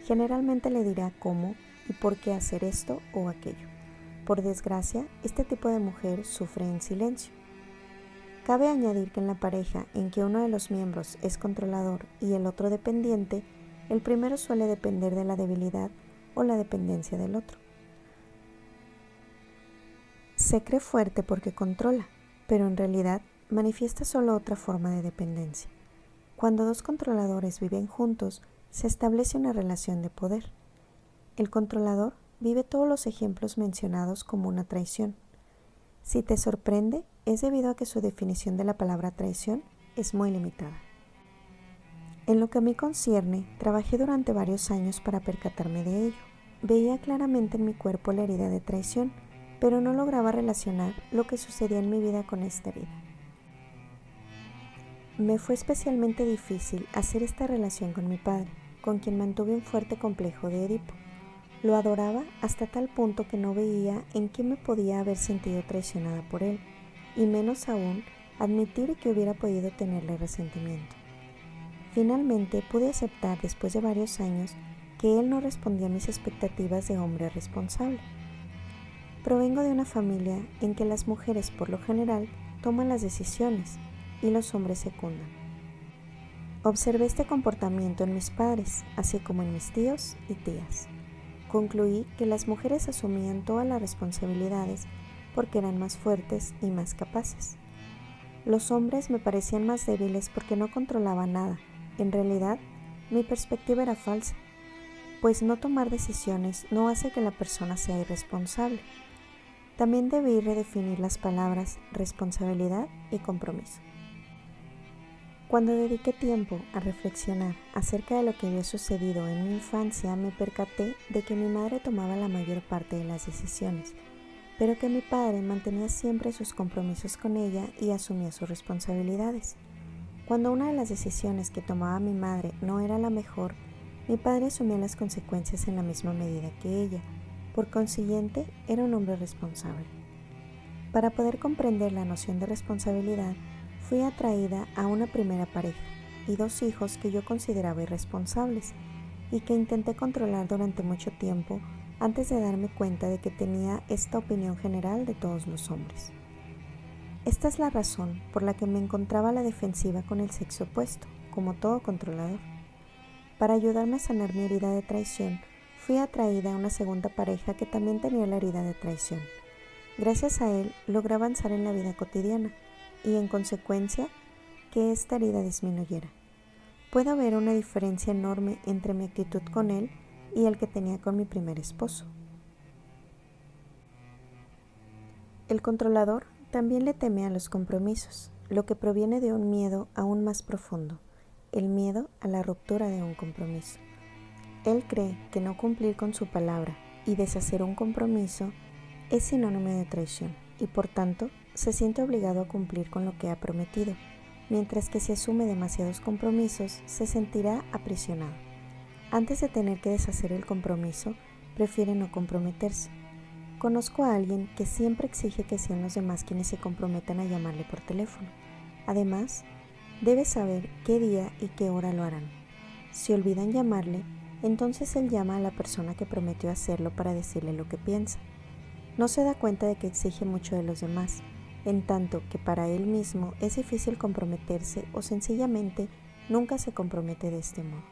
generalmente le dirá cómo y por qué hacer esto o aquello. Por desgracia, este tipo de mujer sufre en silencio. Cabe añadir que en la pareja en que uno de los miembros es controlador y el otro dependiente, el primero suele depender de la debilidad o la dependencia del otro. Se cree fuerte porque controla, pero en realidad manifiesta solo otra forma de dependencia. Cuando dos controladores viven juntos, se establece una relación de poder. El controlador vive todos los ejemplos mencionados como una traición. Si te sorprende, es debido a que su definición de la palabra traición es muy limitada. En lo que a mí concierne, trabajé durante varios años para percatarme de ello. Veía claramente en mi cuerpo la herida de traición, pero no lograba relacionar lo que sucedía en mi vida con esta herida. Me fue especialmente difícil hacer esta relación con mi padre, con quien mantuve un fuerte complejo de Edipo. Lo adoraba hasta tal punto que no veía en qué me podía haber sentido traicionada por él, y menos aún admitir que hubiera podido tenerle resentimiento. Finalmente pude aceptar, después de varios años, que él no respondía a mis expectativas de hombre responsable. Provengo de una familia en que las mujeres, por lo general, toman las decisiones y los hombres secundan. Observé este comportamiento en mis padres, así como en mis tíos y tías. Concluí que las mujeres asumían todas las responsabilidades porque eran más fuertes y más capaces. Los hombres me parecían más débiles porque no controlaban nada. En realidad, mi perspectiva era falsa, pues no tomar decisiones no hace que la persona sea irresponsable. También debí redefinir las palabras responsabilidad y compromiso. Cuando dediqué tiempo a reflexionar acerca de lo que había sucedido en mi infancia, me percaté de que mi madre tomaba la mayor parte de las decisiones, pero que mi padre mantenía siempre sus compromisos con ella y asumía sus responsabilidades. Cuando una de las decisiones que tomaba mi madre no era la mejor, mi padre asumía las consecuencias en la misma medida que ella. Por consiguiente, era un hombre responsable. Para poder comprender la noción de responsabilidad, fui atraída a una primera pareja y 2 hijos que yo consideraba irresponsables y que intenté controlar durante mucho tiempo antes de darme cuenta de que tenía esta opinión general de todos los hombres. Esta es la razón por la que me encontraba a la defensiva con el sexo opuesto, como todo controlador. Para ayudarme a sanar mi herida de traición, fui atraída a una segunda pareja que también tenía la herida de traición. Gracias a él, logré avanzar en la vida cotidiana y, en consecuencia, que esta herida disminuyera. Puedo ver una diferencia enorme entre mi actitud con él y el que tenía con mi primer esposo. El controlador también le teme a los compromisos, lo que proviene de un miedo aún más profundo, el miedo a la ruptura de un compromiso. Él cree que no cumplir con su palabra y deshacer un compromiso es sinónimo de traición y, por tanto, se siente obligado a cumplir con lo que ha prometido, mientras que si asume demasiados compromisos se sentirá aprisionado. Antes de tener que deshacer el compromiso, prefiere no comprometerse. Conozco a alguien que siempre exige que sean los demás quienes se comprometan a llamarle por teléfono. Además, debe saber qué día y qué hora lo harán. Si olvidan llamarle, entonces él llama a la persona que prometió hacerlo para decirle lo que piensa. No se da cuenta de que exige mucho de los demás, en tanto que para él mismo es difícil comprometerse o sencillamente nunca se compromete de este modo.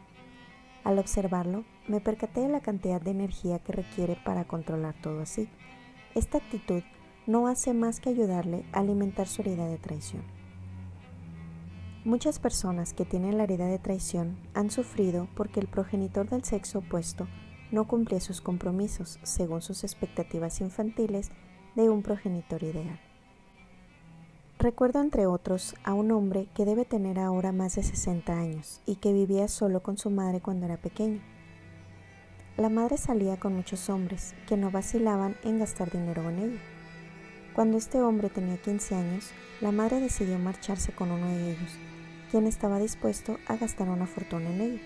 Al observarlo, me percaté de la cantidad de energía que requiere para controlar todo así. Esta actitud no hace más que ayudarle a alimentar su herida de traición. Muchas personas que tienen la herida de traición han sufrido porque el progenitor del sexo opuesto no cumplía sus compromisos según sus expectativas infantiles de un progenitor ideal. Recuerdo, entre otros, a un hombre que debe tener ahora más de 60 años y que vivía solo con su madre cuando era pequeño. La madre salía con muchos hombres que no vacilaban en gastar dinero en ella. Cuando este hombre tenía 15 años, la madre decidió marcharse con uno de ellos, quien estaba dispuesto a gastar una fortuna en ella.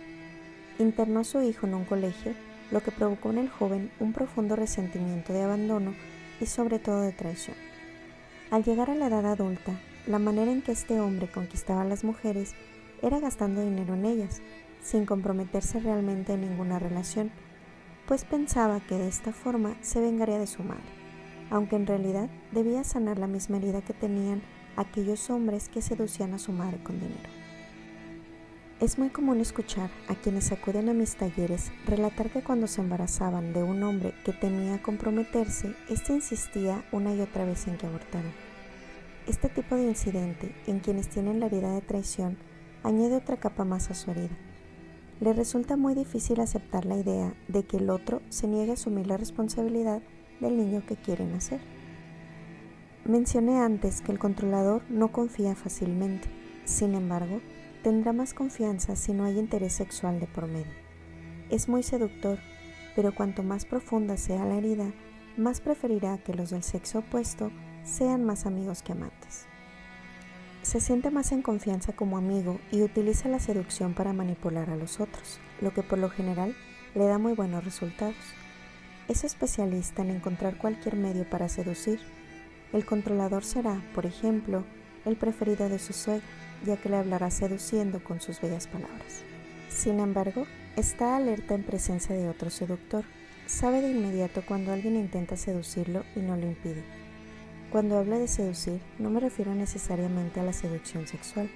Internó a su hijo en un colegio, lo que provocó en el joven un profundo resentimiento de abandono y sobre todo de traición. Al llegar a la edad adulta, la manera en que este hombre conquistaba a las mujeres era gastando dinero en ellas, sin comprometerse realmente en ninguna relación, pues pensaba que de esta forma se vengaría de su madre, aunque en realidad debía sanar la misma herida que tenían aquellos hombres que seducían a su madre con dinero. Es muy común escuchar a quienes acuden a mis talleres relatar que cuando se embarazaban de un hombre que temía comprometerse, éste insistía una y otra vez en que abortaran. Este tipo de incidente en quienes tienen la herida de traición añade otra capa más a su herida. Le resulta muy difícil aceptar la idea de que el otro se niegue a asumir la responsabilidad del niño que quiere nacer. Mencioné antes que el controlador no confía fácilmente, sin embargo, tendrá más confianza si no hay interés sexual de por medio. Es muy seductor, pero cuanto más profunda sea la herida, más preferirá que los del sexo opuesto sean más amigos que amantes. Se siente más en confianza como amigo y utiliza la seducción para manipular a los otros, lo que por lo general le da muy buenos resultados. es especialista en encontrar cualquier medio para seducir. El controlador será, por ejemplo, el preferido de su suegra, ya que le hablará seduciendo con sus bellas palabras. Sin embargo, está alerta en presencia de otro seductor. Sabe de inmediato cuando alguien intenta seducirlo y no lo impide. Cuando hablo de seducir, no me refiero necesariamente a la seducción sexual,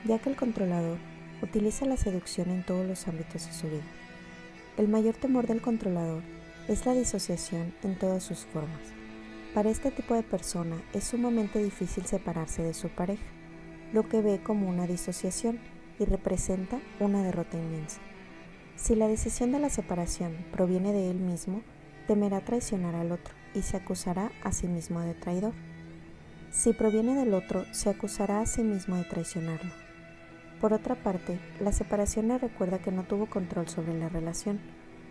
ya que el controlador utiliza la seducción en todos los ámbitos de su vida. El mayor temor del controlador es la disociación en todas sus formas. Para este tipo de persona es sumamente difícil separarse de su pareja, lo que ve como una disociación y representa una derrota inmensa. Si la decisión de la separación proviene de él mismo, temerá traicionar al otro y se acusará a sí mismo de traidor. Si proviene del otro, se acusará a sí mismo de traicionarlo. Por otra parte, la separación le recuerda que no tuvo control sobre la relación.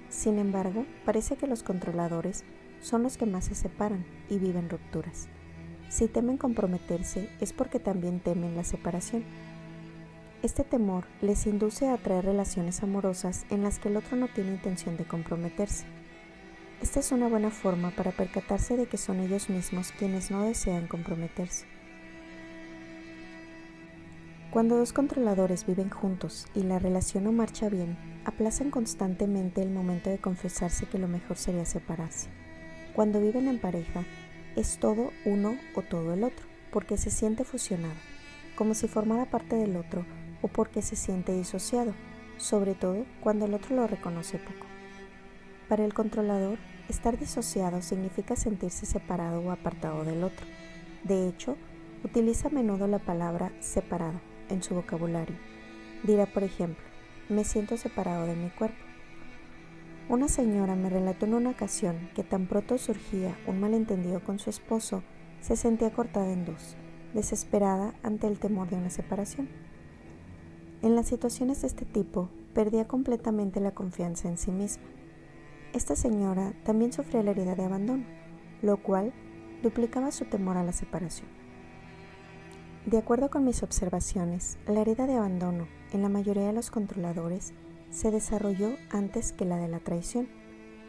Sin embargo, parece que los controladores son los que más se separan y viven rupturas. Si temen comprometerse, es porque también temen la separación. Este temor les induce a atraer relaciones amorosas en las que el otro no tiene intención de comprometerse. Esta es una buena forma para percatarse de que son ellos mismos quienes no desean comprometerse. Cuando dos controladores viven juntos y la relación no marcha bien, aplazan constantemente el momento de confesarse que lo mejor sería separarse. Cuando viven en pareja, es todo uno o todo el otro, porque se siente fusionado, como si formara parte del otro o porque se siente disociado, sobre todo cuando el otro lo reconoce poco. Para el controlador, estar disociado significa sentirse separado o apartado del otro. De hecho, utiliza a menudo la palabra separado en su vocabulario. Dirá, por ejemplo, me siento separado de mi cuerpo. Una señora me relató en una ocasión que tan pronto surgía un malentendido con su esposo, se sentía cortada en dos, desesperada ante el temor de una separación. En las situaciones de este tipo, perdía completamente la confianza en sí misma. Esta señora también sufría la herida de abandono, lo cual duplicaba su temor a la separación. De acuerdo con mis observaciones, la herida de abandono en la mayoría de los controladores se desarrolló antes que la de la traición.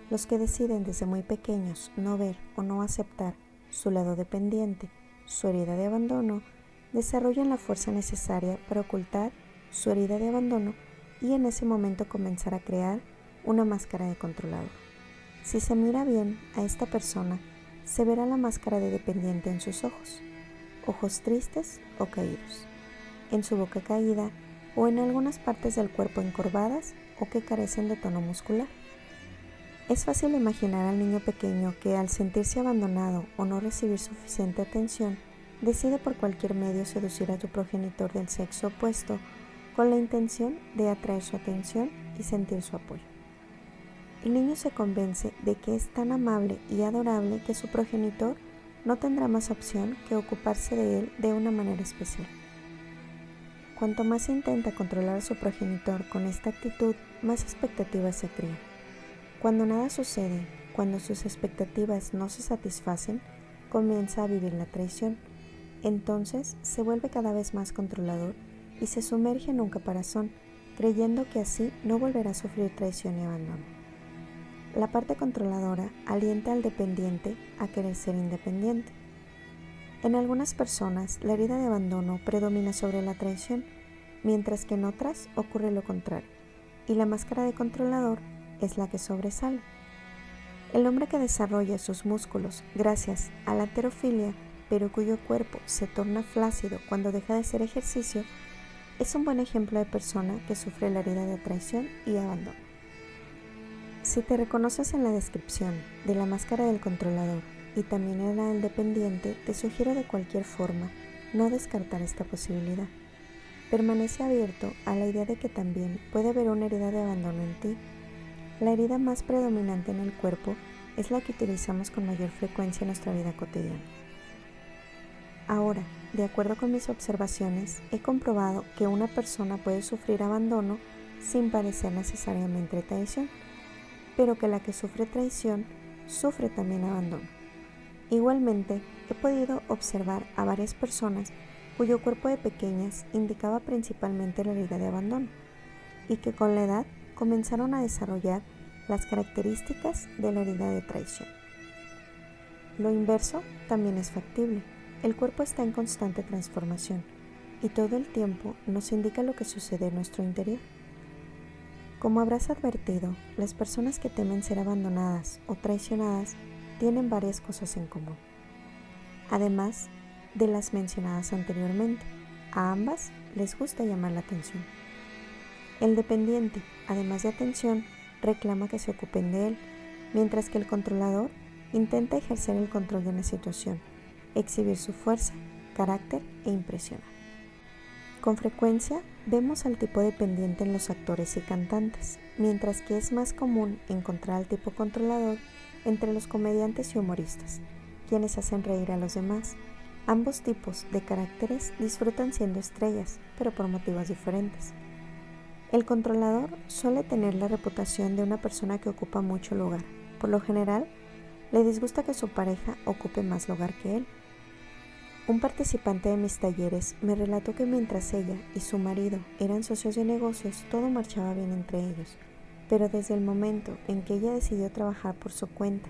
Los que deciden desde muy pequeños no ver o no aceptar su lado dependiente, su herida de abandono, desarrollan la fuerza necesaria para ocultar su herida de abandono y en ese momento comenzar a crear una máscara de controlador. Si se mira bien a esta persona, se verá la máscara de dependiente en sus ojos tristes o caídos, en su boca caída o en algunas partes del cuerpo encorvadas o que carecen de tono muscular. Es fácil imaginar al niño pequeño que al sentirse abandonado o no recibir suficiente atención, decide por cualquier medio seducir a su progenitor del sexo opuesto con la intención de atraer su atención y sentir su apoyo. El niño se convence de que es tan amable y adorable que su progenitor no tendrá más opción que ocuparse de él de una manera especial. Cuanto más intenta controlar a su progenitor con esta actitud, más expectativas se crean. Cuando nada sucede, cuando sus expectativas no se satisfacen, comienza a vivir la traición. Entonces se vuelve cada vez más controlador y se sumerge en un caparazón, creyendo que así no volverá a sufrir traición y abandono. La parte controladora alienta al dependiente a querer ser independiente. En algunas personas, la herida de abandono predomina sobre la traición, mientras que en otras ocurre lo contrario, y la máscara de controlador es la que sobresale. El hombre que desarrolla sus músculos gracias a la halterofilia, pero cuyo cuerpo se torna flácido cuando deja de hacer ejercicio, es un buen ejemplo de persona que sufre la herida de traición y abandono. Si te reconoces en la descripción de la máscara del controlador y también en la del dependiente, te sugiero de cualquier forma no descartar esta posibilidad. Permanece abierto a la idea de que también puede haber una herida de abandono en ti. La herida más predominante en el cuerpo es la que utilizamos con mayor frecuencia en nuestra vida cotidiana. Ahora, de acuerdo con mis observaciones, he comprobado que una persona puede sufrir abandono sin padecer necesariamente traición, pero que la que sufre traición sufre también abandono. Igualmente, he podido observar a varias personas cuyo cuerpo de pequeñas indicaba principalmente la herida de abandono y que con la edad comenzaron a desarrollar Las características de la herida de traición. Lo inverso también es factible. El cuerpo está en constante transformación y todo el tiempo nos indica lo que sucede en nuestro interior. Como habrás advertido, las personas que temen ser abandonadas o traicionadas tienen varias cosas en común. Además de las mencionadas anteriormente, a ambas les gusta llamar la atención. El dependiente, además de atención, reclama que se ocupen de él, mientras que el controlador intenta ejercer el control de una situación, exhibir su fuerza, carácter e impresionar. Con frecuencia vemos al tipo dependiente en los actores y cantantes, mientras que es más común encontrar al tipo controlador entre los comediantes y humoristas, quienes hacen reír a los demás. Ambos tipos de caracteres disfrutan siendo estrellas, pero por motivos diferentes. El controlador suele tener la reputación de una persona que ocupa mucho lugar. Por lo general, le disgusta que su pareja ocupe más lugar que él. Un participante de mis talleres me relató que mientras ella y su marido eran socios de negocios, todo marchaba bien entre ellos, pero desde el momento en que ella decidió trabajar por su cuenta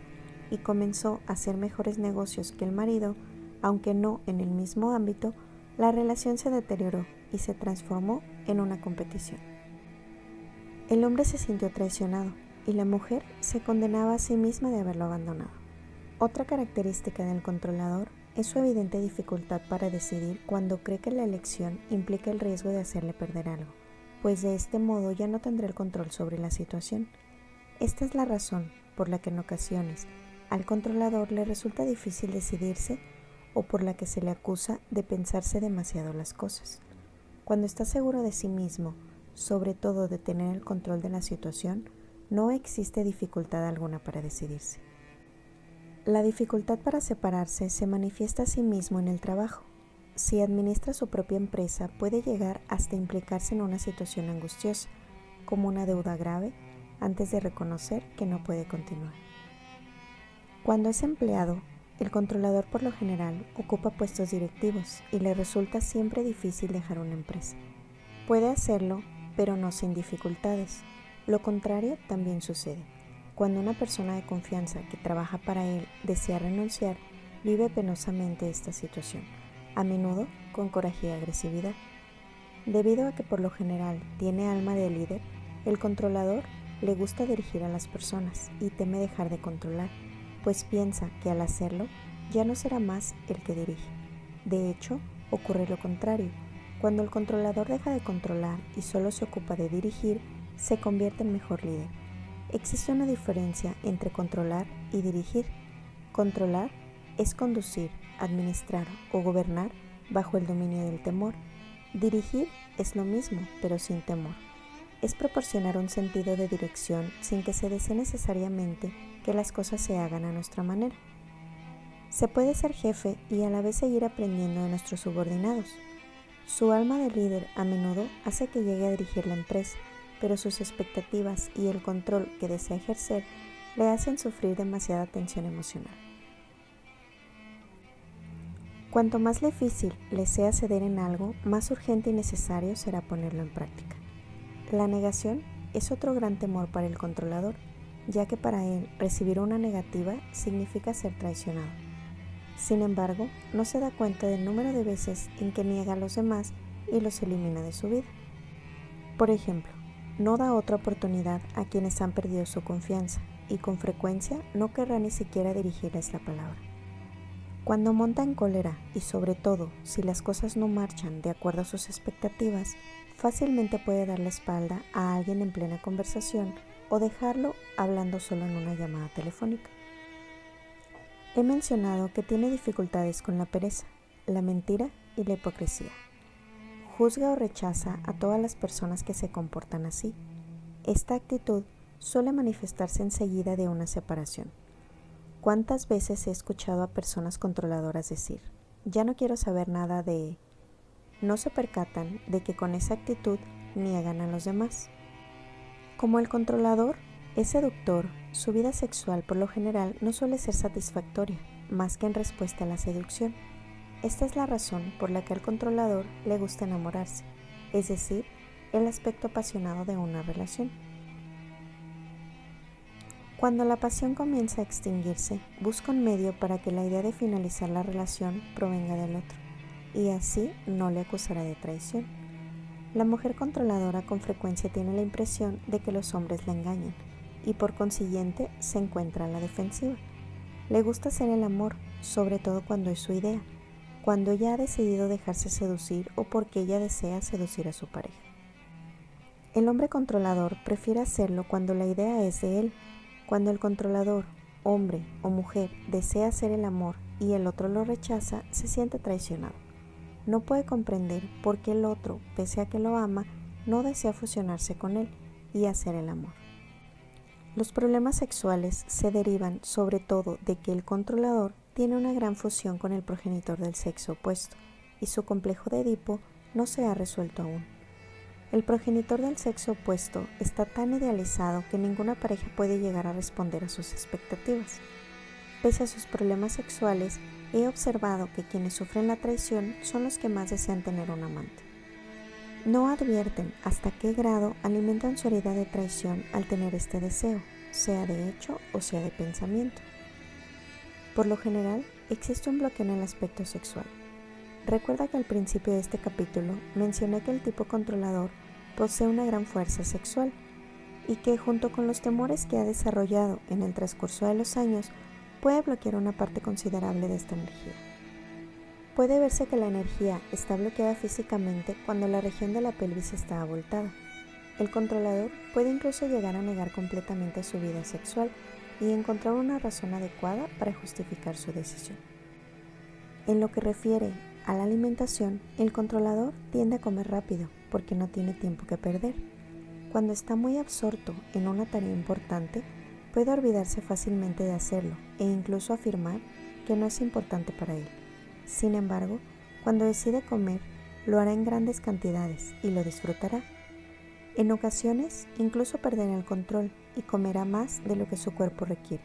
y comenzó a hacer mejores negocios que el marido, aunque no en el mismo ámbito, la relación se deterioró y se transformó en una competición. El hombre se sintió traicionado y la mujer se condenaba a sí misma de haberlo abandonado. Otra característica del controlador es su evidente dificultad para decidir cuando cree que la elección implica el riesgo de hacerle perder algo, pues de este modo ya no tendrá el control sobre la situación. Esta es la razón por la que en ocasiones al controlador le resulta difícil decidirse o por la que se le acusa de pensarse demasiado las cosas. Cuando está seguro de sí mismo, sobre todo de tener el control de la situación, no existe dificultad alguna para decidirse. La dificultad para separarse se manifiesta a sí mismo en el trabajo. Si administra su propia empresa, puede llegar hasta implicarse en una situación angustiosa, como una deuda grave, antes de reconocer que no puede continuar. Cuando es empleado, el controlador por lo general ocupa puestos directivos y le resulta siempre difícil dejar una empresa. Puede hacerlo, pero no sin dificultades. Lo contrario también sucede. Cuando una persona de confianza que trabaja para él desea renunciar, vive penosamente esta situación, a menudo con coraje y agresividad. Debido a que por lo general tiene alma de líder, el controlador le gusta dirigir a las personas y teme dejar de controlar, pues piensa que al hacerlo ya no será más el que dirige. De hecho, ocurre lo contrario. Cuando el controlador deja de controlar y solo se ocupa de dirigir, se convierte en mejor líder. Existe una diferencia entre controlar y dirigir. Controlar es conducir, administrar o gobernar bajo el dominio del temor. Dirigir es lo mismo, pero sin temor. Es proporcionar un sentido de dirección sin que se desee necesariamente que las cosas se hagan a nuestra manera. Se puede ser jefe y a la vez seguir aprendiendo de nuestros subordinados. Su alma de líder a menudo hace que llegue a dirigir la empresa, pero sus expectativas y el control que desea ejercer le hacen sufrir demasiada tensión emocional. Cuanto más difícil le sea ceder en algo, más urgente y necesario será ponerlo en práctica. La negación es otro gran temor para el controlador, ya que para él recibir una negativa significa ser traicionado. Sin embargo, no se da cuenta del número de veces en que niega a los demás y los elimina de su vida. Por ejemplo, no da otra oportunidad a quienes han perdido su confianza y con frecuencia no querrá ni siquiera dirigirles la palabra. Cuando monta en cólera y sobre todo si las cosas no marchan de acuerdo a sus expectativas, fácilmente puede dar la espalda a alguien en plena conversación o dejarlo hablando solo en una llamada telefónica. He mencionado que tiene dificultades con la pereza, la mentira y la hipocresía. Juzga o rechaza a todas las personas que se comportan así. Esta actitud suele manifestarse enseguida de una separación. ¿Cuántas veces he escuchado a personas controladoras decir, ya no quiero saber nada de... No se percatan de que con esa actitud niegan a los demás. Como el controlador es seductor, su vida sexual por lo general no suele ser satisfactoria, más que en respuesta a la seducción. Esta es la razón por la que al controlador le gusta enamorarse, es decir, el aspecto apasionado de una relación. Cuando la pasión comienza a extinguirse, busca un medio para que la idea de finalizar la relación provenga del otro, y así no le acusará de traición. La mujer controladora con frecuencia tiene la impresión de que los hombres la engañan, y por consiguiente se encuentra a la defensiva. Le gusta hacer el amor, sobre todo cuando es su idea, cuando ella ha decidido dejarse seducir o porque ella desea seducir a su pareja. El hombre controlador prefiere hacerlo cuando la idea es de él. Cuando el controlador, hombre o mujer, desea hacer el amor y el otro lo rechaza, se siente traicionado. No puede comprender por qué el otro, pese a que lo ama, no desea fusionarse con él y hacer el amor. Los problemas sexuales se derivan sobre todo de que el controlador tiene una gran fusión con el progenitor del sexo opuesto y su complejo de Edipo no se ha resuelto aún. El progenitor del sexo opuesto está tan idealizado que ninguna pareja puede llegar a responder a sus expectativas. Pese a sus problemas sexuales, he observado que quienes sufren la traición son los que más desean tener un amante. No advierten hasta qué grado alimentan su herida de traición al tener este deseo, sea de hecho o sea de pensamiento. Por lo general, existe un bloqueo en el aspecto sexual. Recuerda que al principio de este capítulo mencioné que el tipo controlador posee una gran fuerza sexual y que junto con los temores que ha desarrollado en el transcurso de los años puede bloquear una parte considerable de esta energía. Puede verse que la energía está bloqueada físicamente cuando la región de la pelvis está abultada. El controlador puede incluso llegar a negar completamente su vida sexual y encontrar una razón adecuada para justificar su decisión. En lo que refiere a la alimentación, el controlador tiende a comer rápido porque no tiene tiempo que perder. Cuando está muy absorto en una tarea importante, puede olvidarse fácilmente de hacerlo e incluso afirmar que no es importante para él. Sin embargo, cuando decide comer, lo hará en grandes cantidades y lo disfrutará. En ocasiones, incluso perderá el control y comerá más de lo que su cuerpo requiere.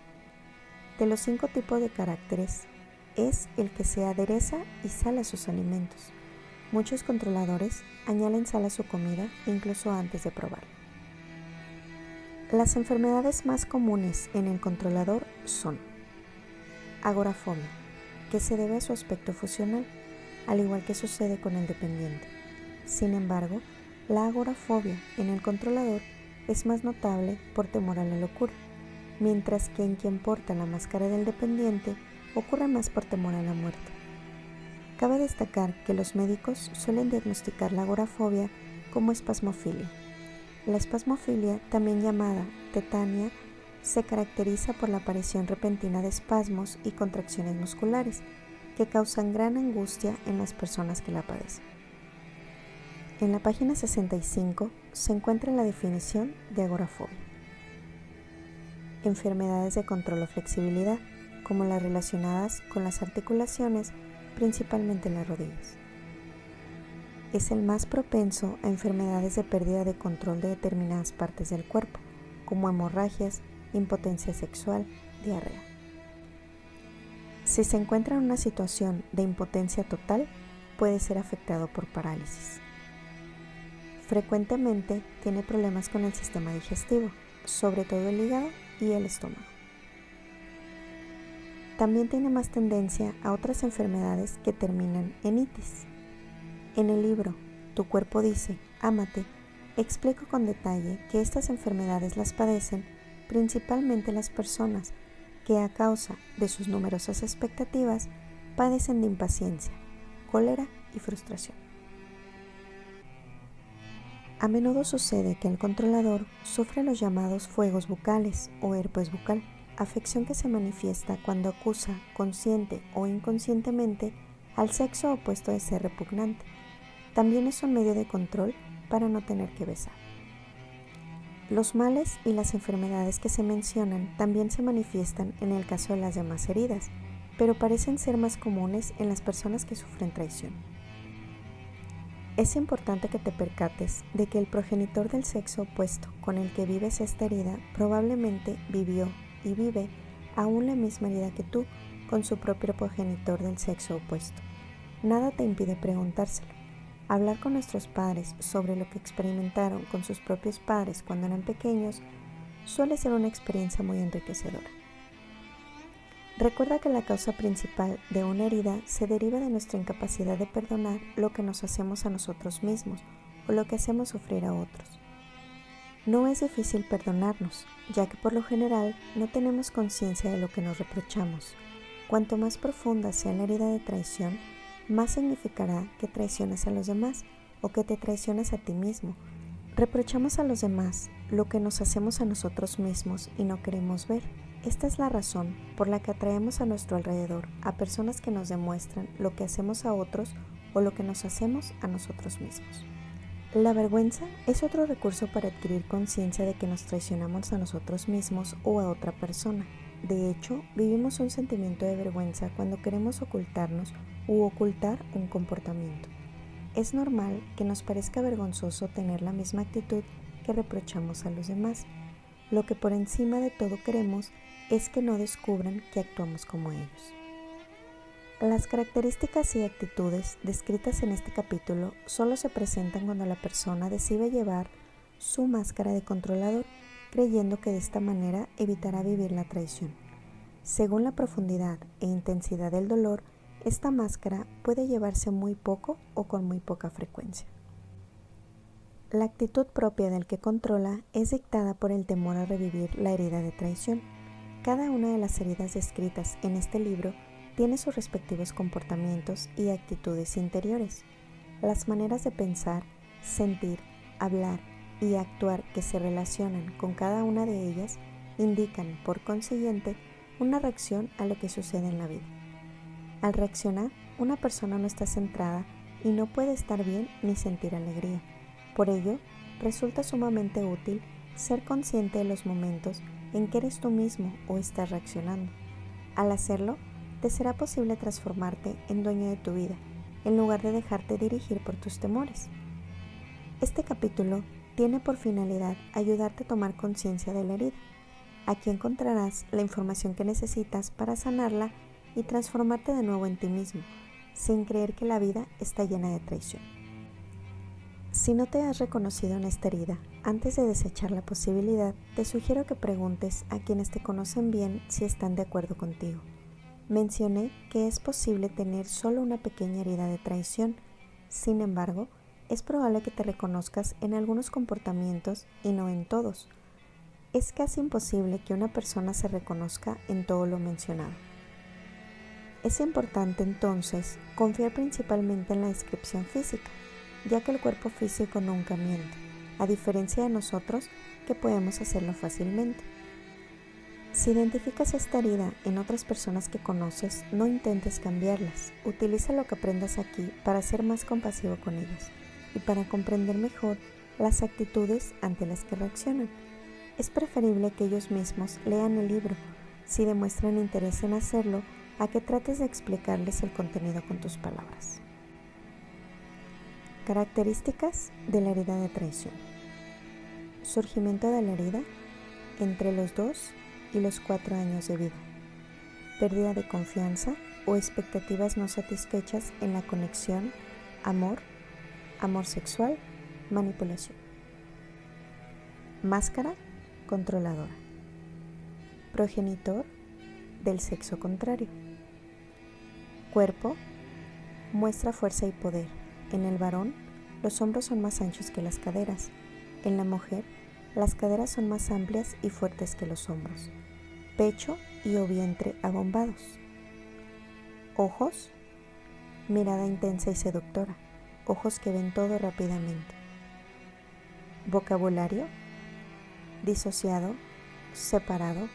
De los 5 tipos de caracteres, es el que se adereza y sala sus alimentos. Muchos controladores añaden sal a su comida incluso antes de probarla. Las enfermedades más comunes en el controlador son agorafobia, que se debe a su aspecto fusional, al igual que sucede con el dependiente. Sin embargo, la agorafobia en el controlador es más notable por temor a la locura, mientras que en quien porta la máscara del dependiente ocurre más por temor a la muerte. Cabe destacar que los médicos suelen diagnosticar la agorafobia como espasmofilia. La espasmofilia, también llamada tetania, se caracteriza por la aparición repentina de espasmos y contracciones musculares que causan gran angustia en las personas que la padecen. En la página 65 se encuentra la definición de agorafobia. Enfermedades de control o flexibilidad, como las relacionadas con las articulaciones, principalmente las rodillas. Es el más propenso a enfermedades de pérdida de control de determinadas partes del cuerpo, como hemorragias, impotencia sexual, diarrea. Si se encuentra en una situación de impotencia total, puede ser afectado por parálisis. Frecuentemente tiene problemas con el sistema digestivo, sobre todo el hígado y el estómago. También tiene más tendencia a otras enfermedades que terminan en itis. En el libro Tu cuerpo dice, ámate, explico con detalle que estas enfermedades las padecen principalmente las personas que a causa de sus numerosas expectativas padecen de impaciencia, cólera y frustración. A menudo sucede que el controlador sufre los llamados fuegos bucales o herpes bucal, afección que se manifiesta cuando acusa consciente o inconscientemente al sexo opuesto de ser repugnante. También es un medio de control para no tener que besar. Los males y las enfermedades que se mencionan también se manifiestan en el caso de las demás heridas, pero parecen ser más comunes en las personas que sufren traición. Es importante que te percates de que el progenitor del sexo opuesto con el que vives esta herida probablemente vivió y vive aún la misma herida que tú con su propio progenitor del sexo opuesto. Nada te impide preguntárselo. Hablar con nuestros padres sobre lo que experimentaron con sus propios padres cuando eran pequeños suele ser una experiencia muy enriquecedora. Recuerda que la causa principal de una herida se deriva de nuestra incapacidad de perdonar lo que nos hacemos a nosotros mismos o lo que hacemos sufrir a otros. No es difícil perdonarnos, ya que por lo general no tenemos conciencia de lo que nos reprochamos. Cuanto más profunda sea la herida de traición, más significará que traicionas a los demás o que te traicionas a ti mismo. Reprochamos a los demás lo que nos hacemos a nosotros mismos y no queremos ver. Esta es la razón por la que atraemos a nuestro alrededor a personas que nos demuestran lo que hacemos a otros o lo que nos hacemos a nosotros mismos. La vergüenza es otro recurso para adquirir conciencia de que nos traicionamos a nosotros mismos o a otra persona. De hecho, vivimos un sentimiento de vergüenza cuando queremos ocultarnos u ocultar un comportamiento. Es normal que nos parezca vergonzoso tener la misma actitud que reprochamos a los demás. Lo que por encima de todo queremos es que no descubran que actuamos como ellos. Las características y actitudes descritas en este capítulo solo se presentan cuando la persona decide llevar su máscara de controlador, creyendo que de esta manera evitará vivir la traición. Según la profundidad e intensidad del dolor, esta máscara puede llevarse muy poco o con muy poca frecuencia. La actitud propia del que controla es dictada por el temor a revivir la herida de traición. Cada una de las heridas descritas en este libro tiene sus respectivos comportamientos y actitudes interiores. Las maneras de pensar, sentir, hablar y actuar que se relacionan con cada una de ellas indican, por consiguiente, una reacción a lo que sucede en la vida. Al reaccionar, una persona no está centrada y no puede estar bien ni sentir alegría. Por ello, resulta sumamente útil ser consciente de los momentos en que eres tú mismo o estás reaccionando. Al hacerlo, te será posible transformarte en dueño de tu vida, en lugar de dejarte dirigir por tus temores. Este capítulo tiene por finalidad ayudarte a tomar conciencia de la herida. Aquí encontrarás la información que necesitas para sanarla y transformarte de nuevo en ti mismo, sin creer que la vida está llena de traición. Si no te has reconocido en esta herida, antes de desechar la posibilidad, te sugiero que preguntes a quienes te conocen bien si están de acuerdo contigo. Mencioné que es posible tener solo una pequeña herida de traición. Sin embargo, es probable que te reconozcas en algunos comportamientos y no en todos. Es casi imposible que una persona se reconozca en todo lo mencionado. Es importante entonces confiar principalmente en la descripción física, ya que el cuerpo físico nunca miente, a diferencia de nosotros que podemos hacerlo fácilmente. Si identificas esta herida en otras personas que conoces, no intentes cambiarlas. Utiliza lo que aprendas aquí para ser más compasivo con ellas y para comprender mejor las actitudes ante las que reaccionan. Es preferible que ellos mismos lean el libro, si demuestran interés en hacerlo, a que trates de explicarles el contenido con tus palabras. Características de la herida de traición. Surgimiento de la herida entre los 2 y los 4 años de vida. Pérdida de confianza o expectativas no satisfechas en la conexión, amor sexual, manipulación. Máscara controladora. Progenitor del sexo contrario. Cuerpo muestra fuerza y poder. En el varón, los hombros son más anchos que las caderas. En la mujer, las caderas son más amplias y fuertes que los hombros. Pecho y o vientre abombados. Ojos, mirada intensa y seductora. Ojos que ven todo rápidamente. Vocabulario, disociado, separado.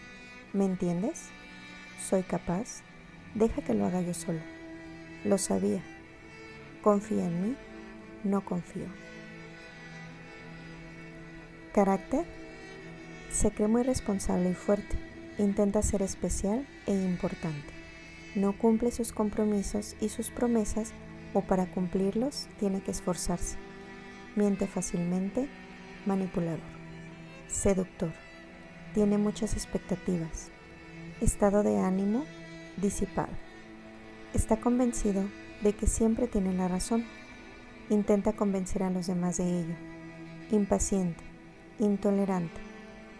¿Me entiendes? Soy capaz. Deja que lo haga yo solo. Lo sabía. Confía en mí. No confío. Carácter. Se cree muy responsable y fuerte. Intenta ser especial e importante. No cumple sus compromisos y sus promesas, o para cumplirlos tiene que esforzarse. Miente fácilmente. Manipulador. Seductor. Tiene muchas expectativas. Estado de ánimo disipado. Está convencido de que siempre tiene la razón. Intenta convencer a los demás de ello. Impaciente. Intolerante.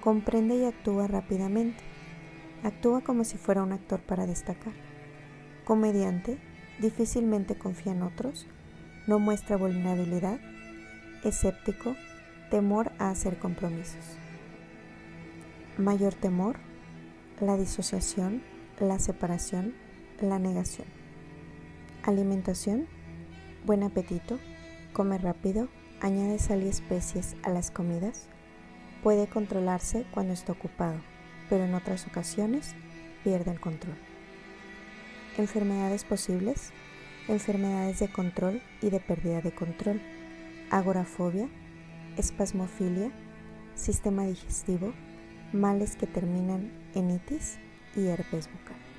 Comprende y actúa rápidamente. Actúa como si fuera un actor para destacar. Comediante, difícilmente confía en otros, no muestra vulnerabilidad, escéptico, temor a hacer compromisos. Mayor temor, la disociación, la separación, la negación. Alimentación, buen apetito, come rápido, añade sal y especies a las comidas, puede controlarse cuando está ocupado, pero en otras ocasiones pierde el control. Enfermedades posibles, enfermedades de control y de pérdida de control, agorafobia, espasmofilia, sistema digestivo, males que terminan en itis y herpes bucal.